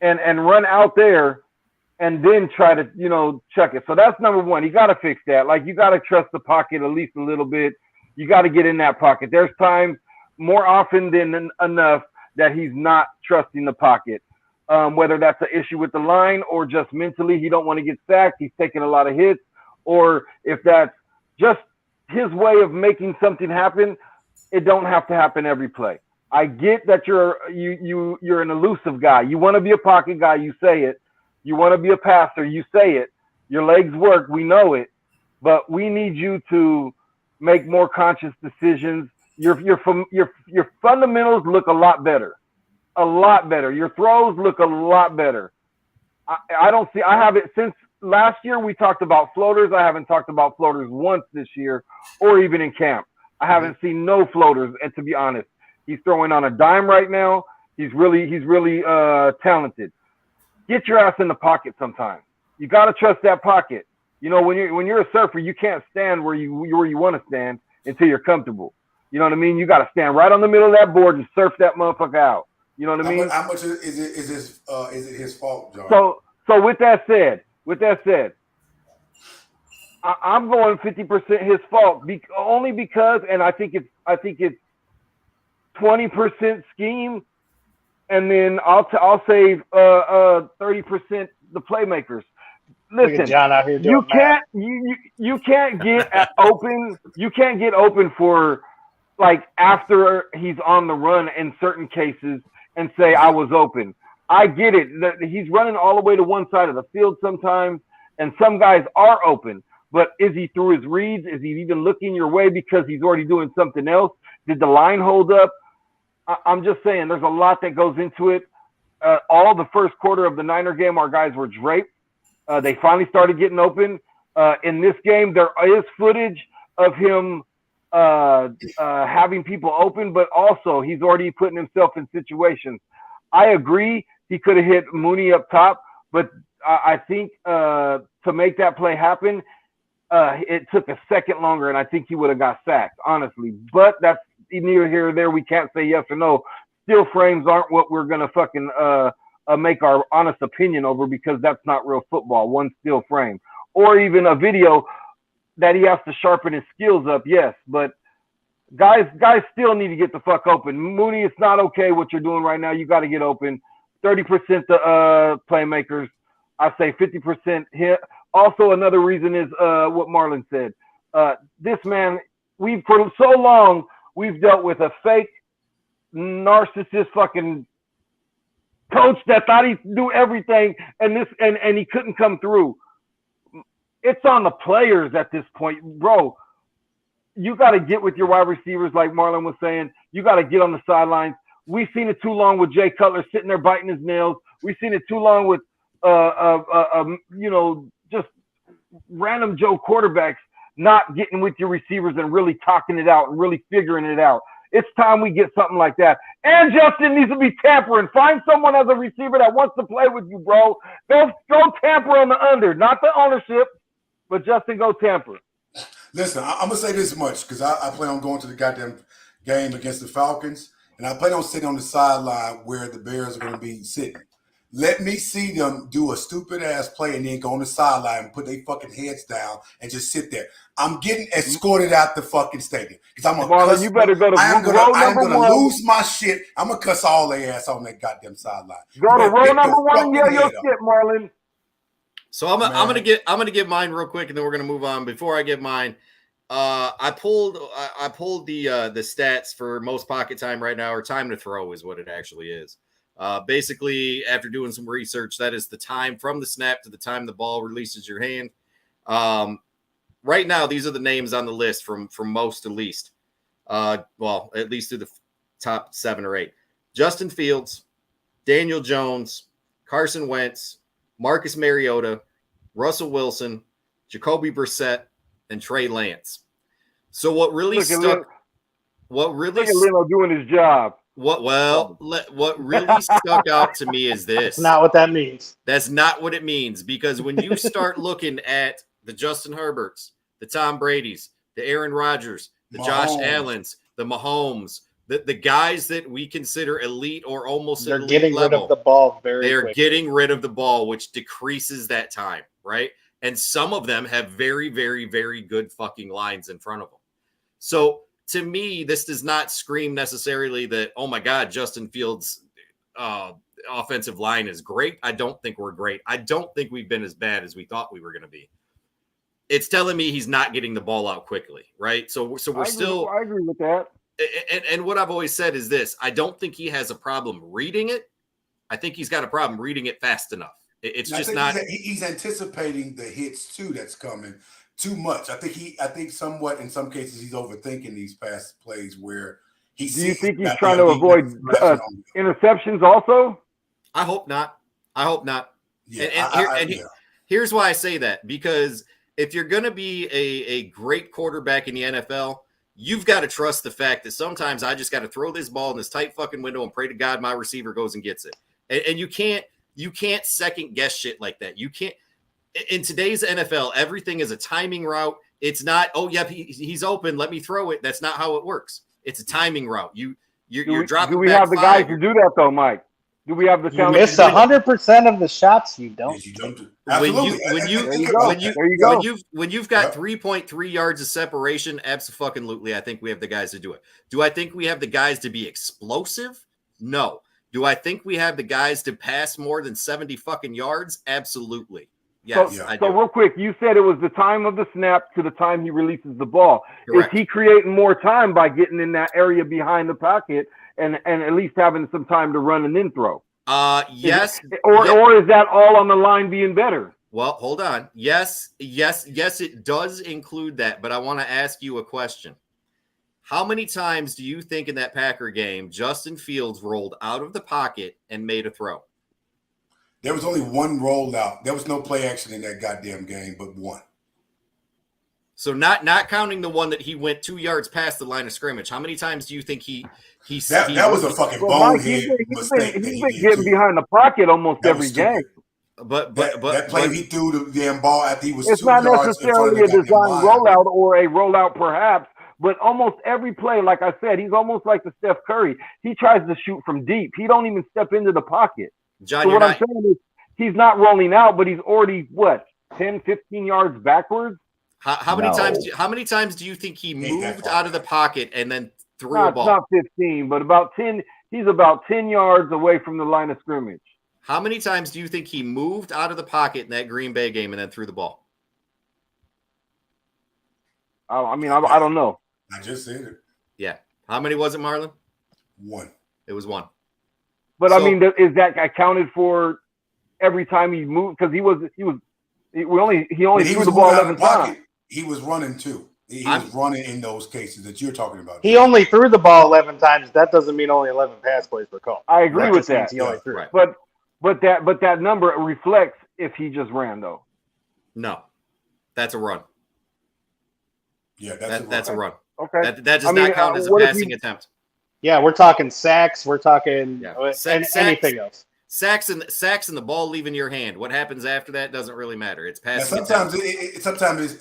and run out there and then try to, check it. So that's number one. You got to fix that. Like, you got to trust the pocket at least a little bit. You got to get in that pocket. There's times more often than enough that he's not trusting the pocket. Whether that's an issue with the line or just mentally he don't want to get sacked, he's taking a lot of hits, or if that's just his way of making something happen, it don't have to happen every play. I get that you're an elusive guy. You want to be a pocket guy, you say it. You want to be a passer, you say it. Your legs work, we know it. But we need you to make more conscious decisions. Your fundamentals look a lot better. A lot better. Your throws look a lot better. I haven't since last year we talked about floaters. I haven't talked about floaters once this year or even in camp. I haven't seen no floaters, and to be honest, he's throwing on a dime right now. He's really talented. Get your ass in the pocket sometimes. You got to trust that pocket. When you're a surfer, you can't stand where you want to stand until you're comfortable. You know what I mean? You got to stand right on the middle of that board and surf that motherfucker out. You know what I mean? How much is it his fault, John? So with that said, I'm going 50% his fault only because, and I think it's 20% scheme and then I'll save 30% the playmakers. Look at Listen, John out here you doing math. you can't get open. You can't get open for like after he's on the run in certain cases and say I was open. I get it. He's running all the way to one side of the field sometimes, and some guys are open. But is he through his reads? Is he even looking your way because he's already doing something else? Did the line hold up? I'm just saying there's a lot that goes into it. All the first quarter of the Niner game, our guys were draped. They finally started getting open. In this game, there is footage of him having people open, but also he's already putting himself in situations. I agree he could have hit Mooney up top, but I think to make that play happen, it took a second longer, and I think he would have got sacked, honestly. But that's neither here or there. We can't say yes or no. Still frames aren't what we're going to fucking make our honest opinion over, because that's not real football, one still frame. Or even a video that he has to sharpen his skills up, yes. But guys still need to get the fuck open. Mooney, it's not okay what you're doing right now. You got to get open. 30% the playmakers. I say 50% hit. Also, another reason is what Marlon said. This man, for so long, we've dealt with a fake, narcissist fucking coach that thought he'd do everything, and he couldn't come through. It's on the players at this point, bro. You got to get with your wide receivers, like Marlon was saying. You got to get on the sidelines. We've seen it too long with Jay Cutler sitting there biting his nails. We've seen it too long with, just random Joe quarterbacks not getting with your receivers and really talking it out and really figuring it out. It's time we get something like that. And Justin needs to be tampering. Find someone as a receiver that wants to play with you, bro. Go tamper on the under, not the ownership, but Justin, go tamper. Listen, I'm going to say this much because I plan on going to the goddamn game against the Falcons, and I plan on sitting on the sideline where the Bears are going to be sitting. Let me see them do a stupid-ass play and then go on the sideline and put their fucking heads down and just sit there. I'm getting escorted out the fucking stadium because I'm going to cuss. You better go to I am going to one. lose my shit. I'm going to cuss all their ass on that goddamn sideline. Go to row number one and yell your shit, Marlon. So I'm gonna give mine real quick, and then we're gonna move on. Before I give mine, I pulled the stats for most pocket time right now, or time to throw is what it actually is. Basically, after doing some research, that is the time from the snap to the time the ball releases your hand. Right now, these are the names on the list from most to least. Well, at least through the top 7 or 8. Justin Fields, Daniel Jones, Carson Wentz, Marcus Mariota, Russell Wilson, Jacoby Brissett, and Trey Lance. So what really stuck? What really? Look at Leno doing his job. What really stuck out to me is this. That's not what that means. That's not what it means, because when you start looking at the Justin Herberts, the Tom Brady's, the Aaron Rodgers, the Josh Allens, the Mahomes, the guys that we consider elite or almost they're elite getting level, rid of the ball they're quickly. getting rid of the ball, which decreases that time, right? And some of them have very, very, very good fucking lines in front of them. So to me, this does not scream necessarily that, oh my God, Justin Fields' offensive line is great. I don't think we're great. I don't think we've been as bad as we thought we were going to be. It's telling me he's not getting the ball out quickly, right? So we're still. I agree with that. And what I've always said is this: I don't think he has a problem reading it. I think he's got a problem reading it fast enough. It's just not. He's anticipating the hits too that's coming too much. I think somewhat in some cases he's overthinking these pass plays where he. Do you think he's trying to avoid interceptions also? I hope not. Yeah, here's why I say that, because if you're going to be a great quarterback in the NFL, you've got to trust the fact that sometimes I just got to throw this ball in this tight fucking window and pray to God my receiver goes and gets it. And you can't second guess shit like that. You can't. In today's NFL, everything is a timing route. It's not, oh, yeah, he's open, let me throw it. That's not how it works. It's a timing route. You're dropping. Do we have the guys to do that though, Mike? Do we have the talent? You miss 100% of the shots you don't. Absolutely. When you've got 3.3 yards of separation, absolutely, I think we have the guys to do it. Do I think we have the guys to be explosive? No. Do I think we have the guys to pass more than 70 fucking yards? Absolutely. Yes, I do. So real quick, you said it was the time of the snap to the time he releases the ball. Correct. Is he creating more time by getting in that area behind the pocket and at least having some time to run and then throw? Yes. Or is that all on the line being better? Well, hold on. Yes, it does include that, but I want to ask you a question. How many times do you think in that Packer game Justin Fields rolled out of the pocket and made a throw? There was only one rollout. There was no play action in that goddamn game, but one. So not counting the one that he went 2 yards past the line of scrimmage. How many times do you think that was a fucking bonehead mistake? He's been getting behind the pocket almost every game. But that play he threw the damn ball after he was it's 2 not yards necessarily a design rollout or a rollout perhaps, but almost every play, like I said, he's almost like the Steph Curry. He tries to shoot from deep. He don't even step into the pocket. John, so what I'm saying is he's not rolling out, but he's already 10, 15 yards backwards. How many times do you think he moved out of the pocket and then threw a ball? Not 15, but about 10. He's about 10 yards away from the line of scrimmage. How many times do you think he moved out of the pocket in that Green Bay game and then threw the ball? I don't know. I just said it. Yeah. How many was it, Marlon? One. It was one. But I mean, is that accounted for every time he moved? Because he only threw the ball 11 times. He was running too. He was running in those cases that you're talking about. He only threw the ball 11 times. That doesn't mean only 11 pass plays were called. I agree with that. He only threw. Right. But that number reflects if he just ran though. No, that's a run. Yeah, that's a run. Okay. That does not count as a passing attempt. Yeah, we're talking sacks. We're talking anything else. Sacks and the ball leaving your hand. What happens after that doesn't really matter. It's passing. Sometimes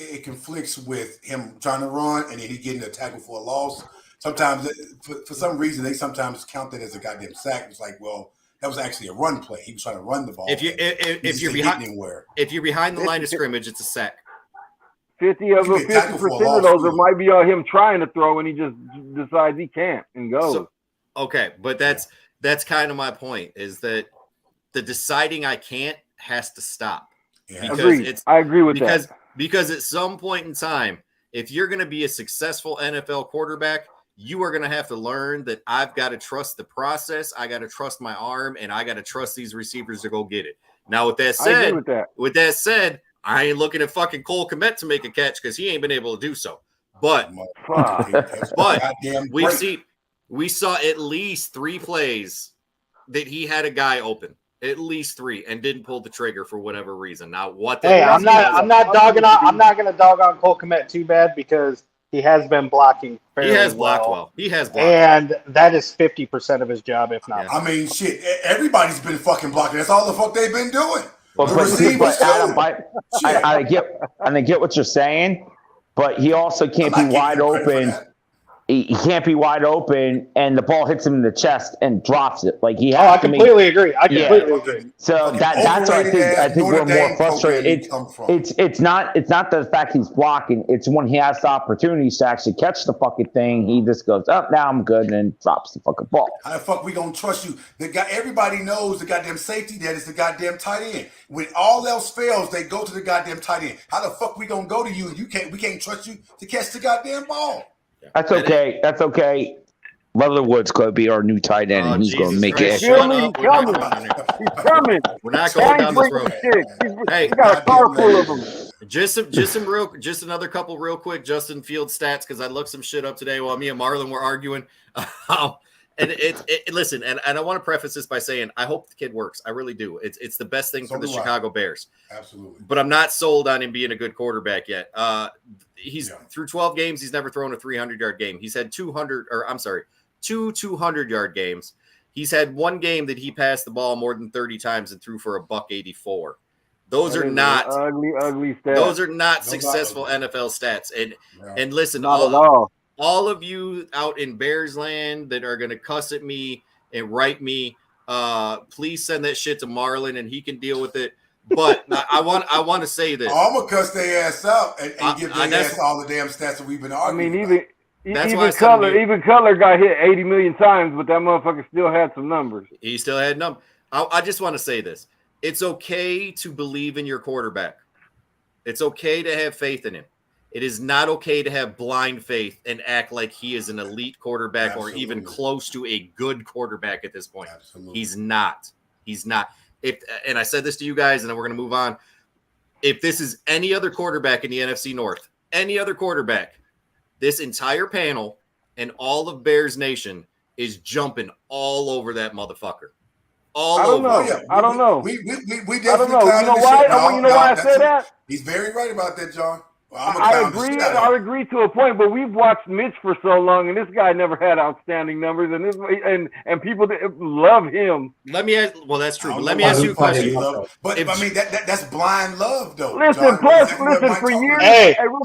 it conflicts with him trying to run and then he getting a tackle for a loss. Sometimes for some reason they sometimes count that as a goddamn sack. It's like, well, that was actually a run play. He was trying to run the ball. If you're behind the line of scrimmage, it's a sack. 50% of those, it might be him trying to throw and he just decides he can't and goes. So, okay, but that's kind of my point, is that the deciding I can't has to stop. Yeah. I agree with that. Because at some point in time, if you're going to be a successful NFL quarterback, you are going to have to learn that I've got to trust the process, I got to trust my arm, and I got to trust these receivers to go get it. Now, with that said, I ain't looking at fucking Cole Kmet to make a catch because he ain't been able to do so. But we saw at least 3 plays that he had a guy open, at least 3, and didn't pull the trigger for whatever reason. Now, I'm not going to dog on Cole Kmet too bad because he has been blocking fairly well. He has blocked well. He has blocked. And that is 50% of his job, if not. I mean, shit, everybody's been fucking blocking. That's all the fuck they've been doing. But Adam, I get what you're saying, but he also can't be wide open. He can't be wide open, and the ball hits him in the chest and drops it. Like he has I completely agree. So that's why I think we're more frustrated. It's not the fact he's blocking. It's when he has the opportunities to actually catch the fucking thing, he just goes up. Now I'm good, and then drops the fucking ball. How the fuck we gonna trust you? Everybody knows the goddamn safety net is the goddamn tight end. When all else fails, they go to the goddamn tight end. How the fuck we gonna go to you? We can't trust you to catch the goddamn ball. That's okay. That's okay. Leatherwood's going to be our new tight end, and he's going to make it. He's coming. We're not going down this road. Hey, got a car full of them. Just another couple real quick Justin Fields stats because I looked some shit up today while me and Marlon were arguing. And listen, and I want to preface this by saying I hope the kid works. I really do. It's the best thing for the Chicago Bears. Absolutely. But I'm not sold on him being a good quarterback yet. Through 12 games, he's never thrown a 300-yard game. He's had two 200-yard games. He's had one game that he passed the ball more than 30 times and threw for $184. Those are not ugly stats. Those are not successful NFL stats. And listen, all of you out in Bears land that are going to cuss at me and write me, please send that shit to Marlon and he can deal with it. But I want to say this. I'm gonna cuss their ass out and give their ass all the damn stats that we've been arguing. I mean, That's why Even Cutler got hit 80 million times, but that motherfucker still had some numbers. He still had numbers. I just want to say this. It's okay to believe in your quarterback. It's okay to have faith in him. It is not okay to have blind faith and act like he is an elite quarterback or even close to a good quarterback at this point. Absolutely. He's not. And I said this to you guys, and then we're going to move on. If this is any other quarterback in the NFC North, any other quarterback, this entire panel and all of Bears Nation is jumping all over that motherfucker. I don't know. I don't know. We I definitely don't know. You know why? You know why I say that? He's very right about that, John. I agree to a point, but we've watched Mitch for so long, and this guy never had outstanding numbers, and people love him. Let me ask. Well, that's true. But let me ask you a question. But I mean, that's blind love, though. Listen, John, for years.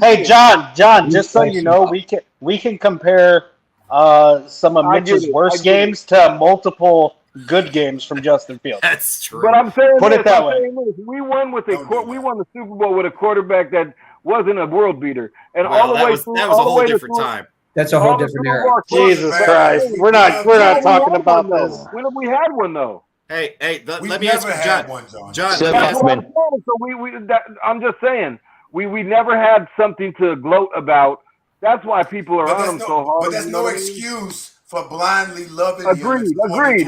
Hey, John, just so you know, we can compare some of Mitch's worst games to multiple good games from Justin Fields. That's true. But I'm saying, put it that way. We won the Super Bowl with a quarterback that wasn't a world beater, and all the way through, that was a whole different time. That's a whole different era. Jesus Christ, we're not talking about this. When have we had one though? Hey, let me ask you, John. I'm just saying, we never had something to gloat about. That's why people are on him so hard. But that's no excuse for blindly loving him.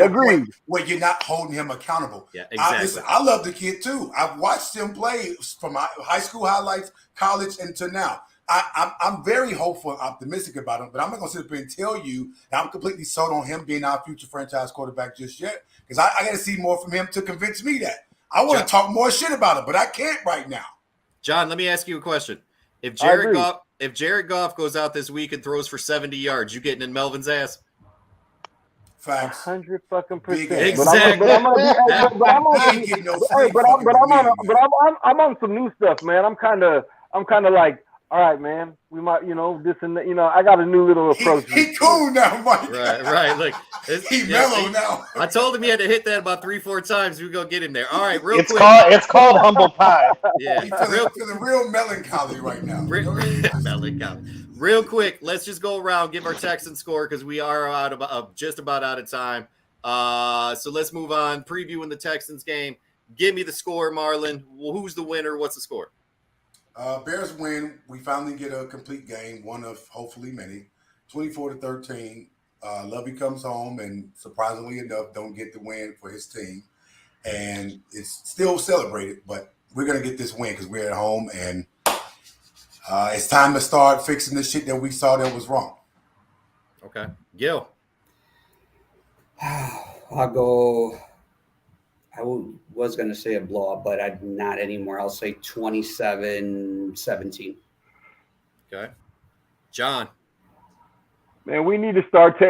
Agreed. Where you're not holding him accountable. Yeah, exactly. I love the kid too. I've watched him play from high school highlights, college, and to now. I'm very hopeful and optimistic about him, but I'm not going to sit up here and tell you that I'm completely sold on him being our future franchise quarterback just yet, because I got to see more from him to convince me that. I want to talk more shit about him, but I can't right now. John, let me ask you a question. If Jared Goff goes out this week and throws for 70 yards, you getting in Melvin's ass? Facts. 100% fucking percent. Exactly. I'm on some new stuff, man. I'm kind of like, all right, man. We might, this and that. I got a new little approach. He cool now, Mike. Right. Look, he mellow now. I told him he had to hit that about 3-4 times. We go get him there. All right, real quick. It's called humble pie. Yeah, he's feeling real melancholy right now. Melancholy. Real quick, let's just go around, give our Texans score because we are just about out of time. So let's move on. Previewing the Texans game. Give me the score, Marlon. Who's the winner? What's the score? Bears win. We finally get a complete game, one of hopefully many. 24-13. Lovie comes home and surprisingly enough, don't get the win for his team. And it's still celebrated, but we're going to get this win because we're at home and it's time to start fixing the shit that we saw that was wrong. Okay. Gil. I'll go. I was going to say a blowout, but I'm not anymore. I'll say 27-17. Okay. John. Man, we need to start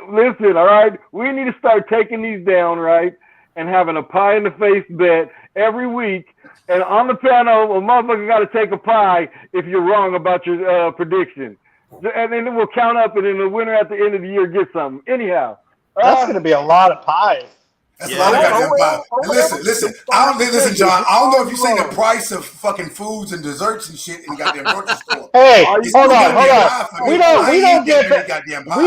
listen, all right? We need to start taking these down, right? And having a pie in the face bet every week. And on the panel, a motherfucker got to take a pie if you're wrong about your prediction. And then we'll count up, and then the winner at the end of the year gets something. Anyhow. That's going to be a lot of pies. That's a lot of goddamn pie. Listen, listen, John. I don't know if you've seen the price of fucking foods and desserts and shit in the goddamn grocery store. Hey, hold on. We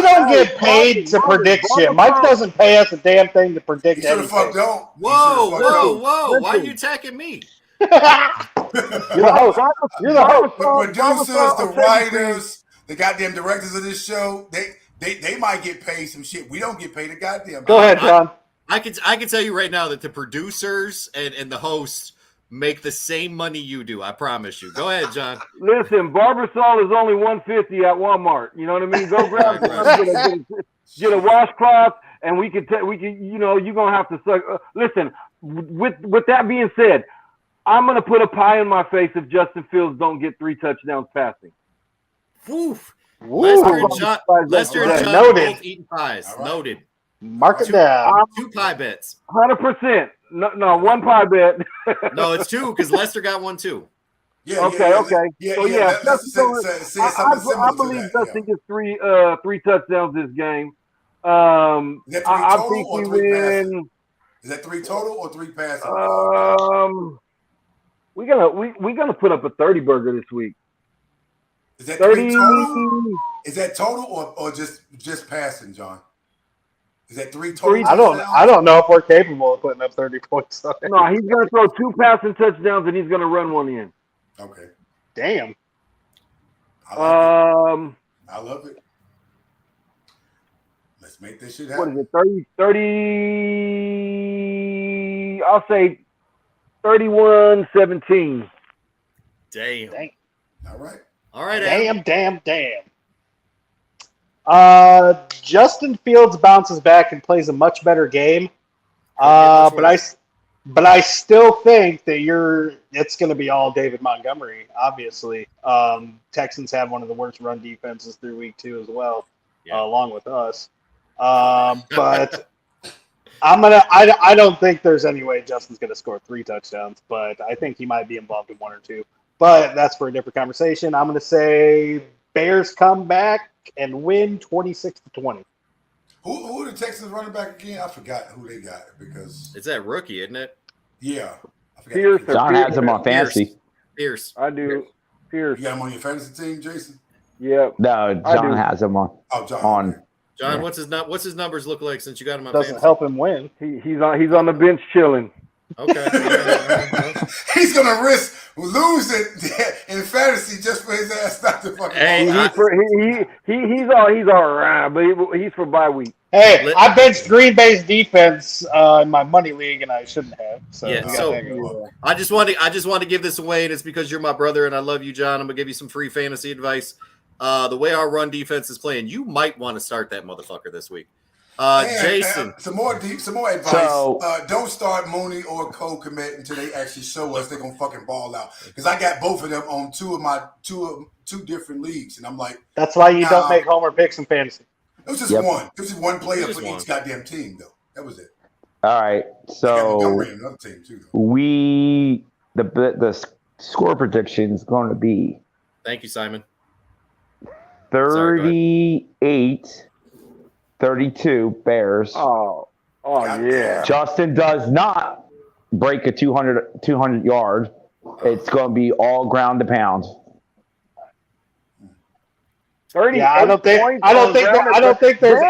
don't get paid to predict shit. Mike doesn't pay us a damn thing to predict anything. Whoa! Why are you attacking me? You're the host. You're the host. The producers, the writers, the goddamn directors of this show, they might get paid some shit. We don't get paid a goddamn. Go ahead, John. I can tell you right now that the producers and the hosts make the same money you do. I promise you. Go ahead, John. Listen, Barbasol is only $150 at Walmart. You know what I mean? Go grab get a washcloth, and we can you're gonna have to suck. Listen, with that being said, I'm gonna put a pie in my face if Justin Fields don't get 3 touchdowns passing. Woof. Lester and John both eating pies. Right. Noted. Mark it down. 2 pie bets. 100%. No, 1 pie bet. No, it's 2 because Lester got 1 too. Okay. I believe Justin gets 3 touchdowns this game. I think we win. Is that 3 total or 3 passing? We're gonna put up a 30 burger this week. Is that 30. 3 total? Is that total or just passing, John? Is that 3 total? I don't know if we're capable of putting up 30 points. No, he's going to throw 2 passing touchdowns and he's going to run one in. Okay. Damn. I love it. Let's make this shit happen. What is it? 30? I'll say 31-17. Damn. All right. All right, Adam. Damn. Justin Fields bounces back and plays a much better game. But I still think that it's going to be all David Montgomery, obviously. Texans have one of the worst run defenses through week 2 as well, along with us. But I don't think there's any way Justin's going to score 3 touchdowns, but I think he might be involved in 1 or 2. But that's for a different conversation. I'm going to say Bears come back and win 26-20. Who are the Texans running back again? I forgot who they got because it's that rookie, isn't it? Yeah. I forgot. Pierce. John has him on fantasy. Pierce. I do. Pierce. You got him on your fantasy team, Jason? Yep. No, John has him on. Oh, John. On. John, Yeah. what's his numbers look like since you got him on Doesn't fantasy? help him win. He's on the bench chilling. Okay. He's gonna risk losing in fantasy just for his ass not to fucking. Hey, he's all right, but he's for bye week. Hey, I benched Green Bay's defense in my money league, and I shouldn't have. So, Yeah, I just want to give this away, and it's because you're my brother, and I love you, John. I'm gonna give you some free fantasy advice. The way our run defense is playing, you might want to start that motherfucker this week. Jason, some more advice. So- Don't start Mooney or Cole Kmet until they actually show us they're gonna fucking ball out. Because I got both of them on two different leagues, and I'm like, that's why you don't make homer picks in fantasy. It was just one. It was just one player for each goddamn team, though. That was it. All right. So Another team too, though. the score prediction is going to be thank you, Simon. 38-32 Bears. Oh yeah. Justin does not break a 200 yard. It's going to be all ground to pound. 30. Yeah, I don't think there's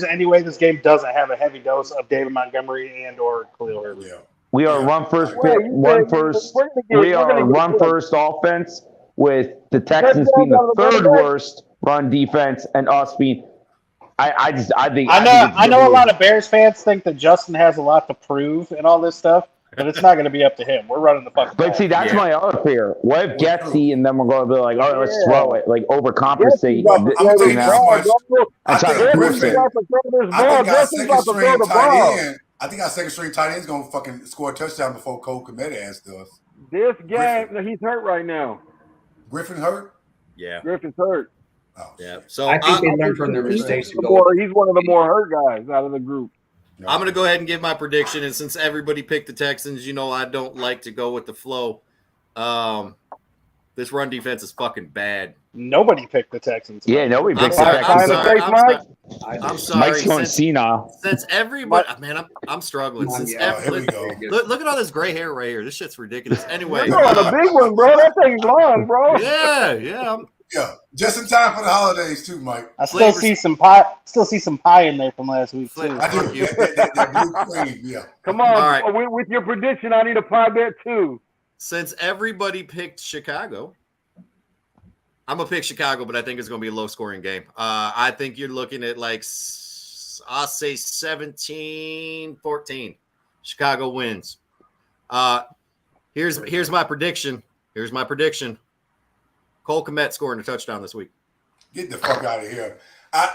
any way this game doesn't have a heavy dose of David Montgomery and or Khalil Herbert. Yeah. We are run first offense with the Texans being the third worst run defense and us being. I know a lot of Bears fans think that Justin has a lot to prove and all this stuff, but it's not going to be up to him. We're running the fucking ball. But see, that's my other fear. What if Getsy and then we're going to be like, oh, let's throw it, like overcompensate? I'm gonna tell you this much. I think our second string tight end is gonna fucking score a touchdown before Cole Kmet ass does. This game, he's hurt right now. Griffin hurt? Yeah. Griffin's hurt. Oh, yeah. So I think they learned from their mistakes. He's one of the more hurt guys out of the group. I'm going to go ahead and give my prediction, and since everybody picked the Texans, you know I don't like to go with the flow. This run defense is fucking bad. Nobody picked the Texans. Yeah, nobody picked the Texans. I'm sorry. Mike's going senile. Since everybody, man, I'm struggling. Here we go. Look at all this gray hair right here. This shit's ridiculous. Anyway, you're on the big one, bro. That thing's long, bro. Yeah. Yeah, just in time for the holidays too, Mike. I still see some pie. Still see some pie in there from last week too. I do. That blue cream, yeah. Come on, all right. With your prediction, I need a pie bet too. Since everybody picked Chicago, I'm gonna pick Chicago, but I think it's gonna be a low-scoring game. I think you're looking at like I'll say 17-14. Chicago wins. Here's my prediction. Cole Kmet scoring a touchdown this week. Get the fuck out of here.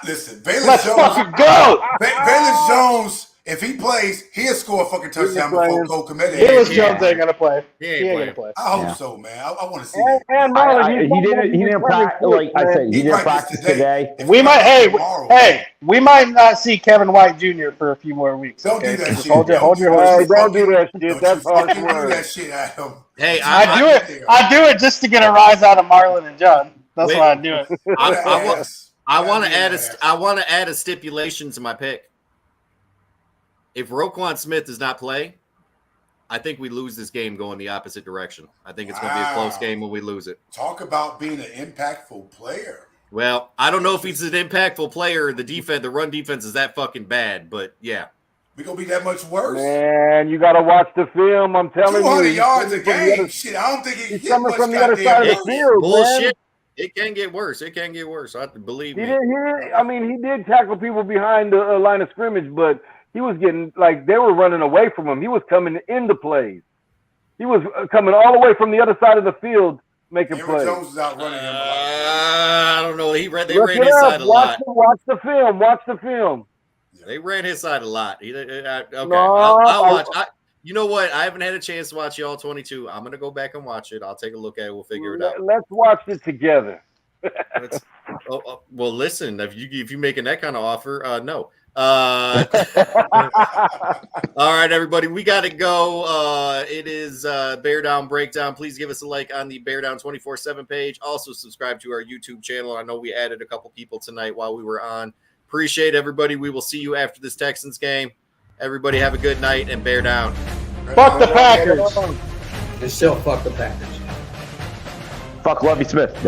Listen, Valence Let's Jones. fucking go. Valence Jones, if he plays, he'll score a fucking touchdown before Cole Kmet. Valence Jones ain't gonna play. He ain't gonna play. I hope so, man. I want to see that. And Marlon, He didn't practice. Like I said, he didn't practice today. We might not see Kevin White Jr. for a few more weeks. Don't do that shit. Hold your don't do that shit. That's hard do work. that shit, Adam. Hey, I do it just to get a rise out of Marlon and John. That's why I do it. I want to add a stipulation to my pick. If Roquan Smith does not play, I think we lose this game going the opposite direction. I think it's going to be a close game when we lose it. Talk about being an impactful player. Well, I don't know if he's an impactful player. The run defense is that fucking bad, but yeah. We're going to be that much worse. Man, you got to watch the film. I'm telling you. 200 yards a game. Shit, I don't think he's coming from the other side of the field, bullshit. Man. It can get worse. It can get worse. I believe me. He did tackle people behind the line of scrimmage, but he was getting, like, they were running away from him. He was coming into plays. He was coming all the way from the other side of the field making plays. Jones is out running him a lot. I don't know. They ran his side a lot. Watch the film. Watch the film. They ran his side a lot. Okay, No, I'll watch. You know what? I haven't had a chance to watch y'all 22. I'm gonna go back and watch it. I'll take a look at it. We'll figure it out. Let's watch it together. Well, listen. If you're making that kind of offer, no. All right, everybody, we got to go. It is Beardown Breakdown. Please give us a like on the Beardown 24/7 page. Also, subscribe to our YouTube channel. I know we added a couple people tonight while we were on. Appreciate everybody. We will see you after this Texans game. Everybody have a good night and bear down. Fuck the Packers. And still fuck the Packers. Fuck Lovie Smith.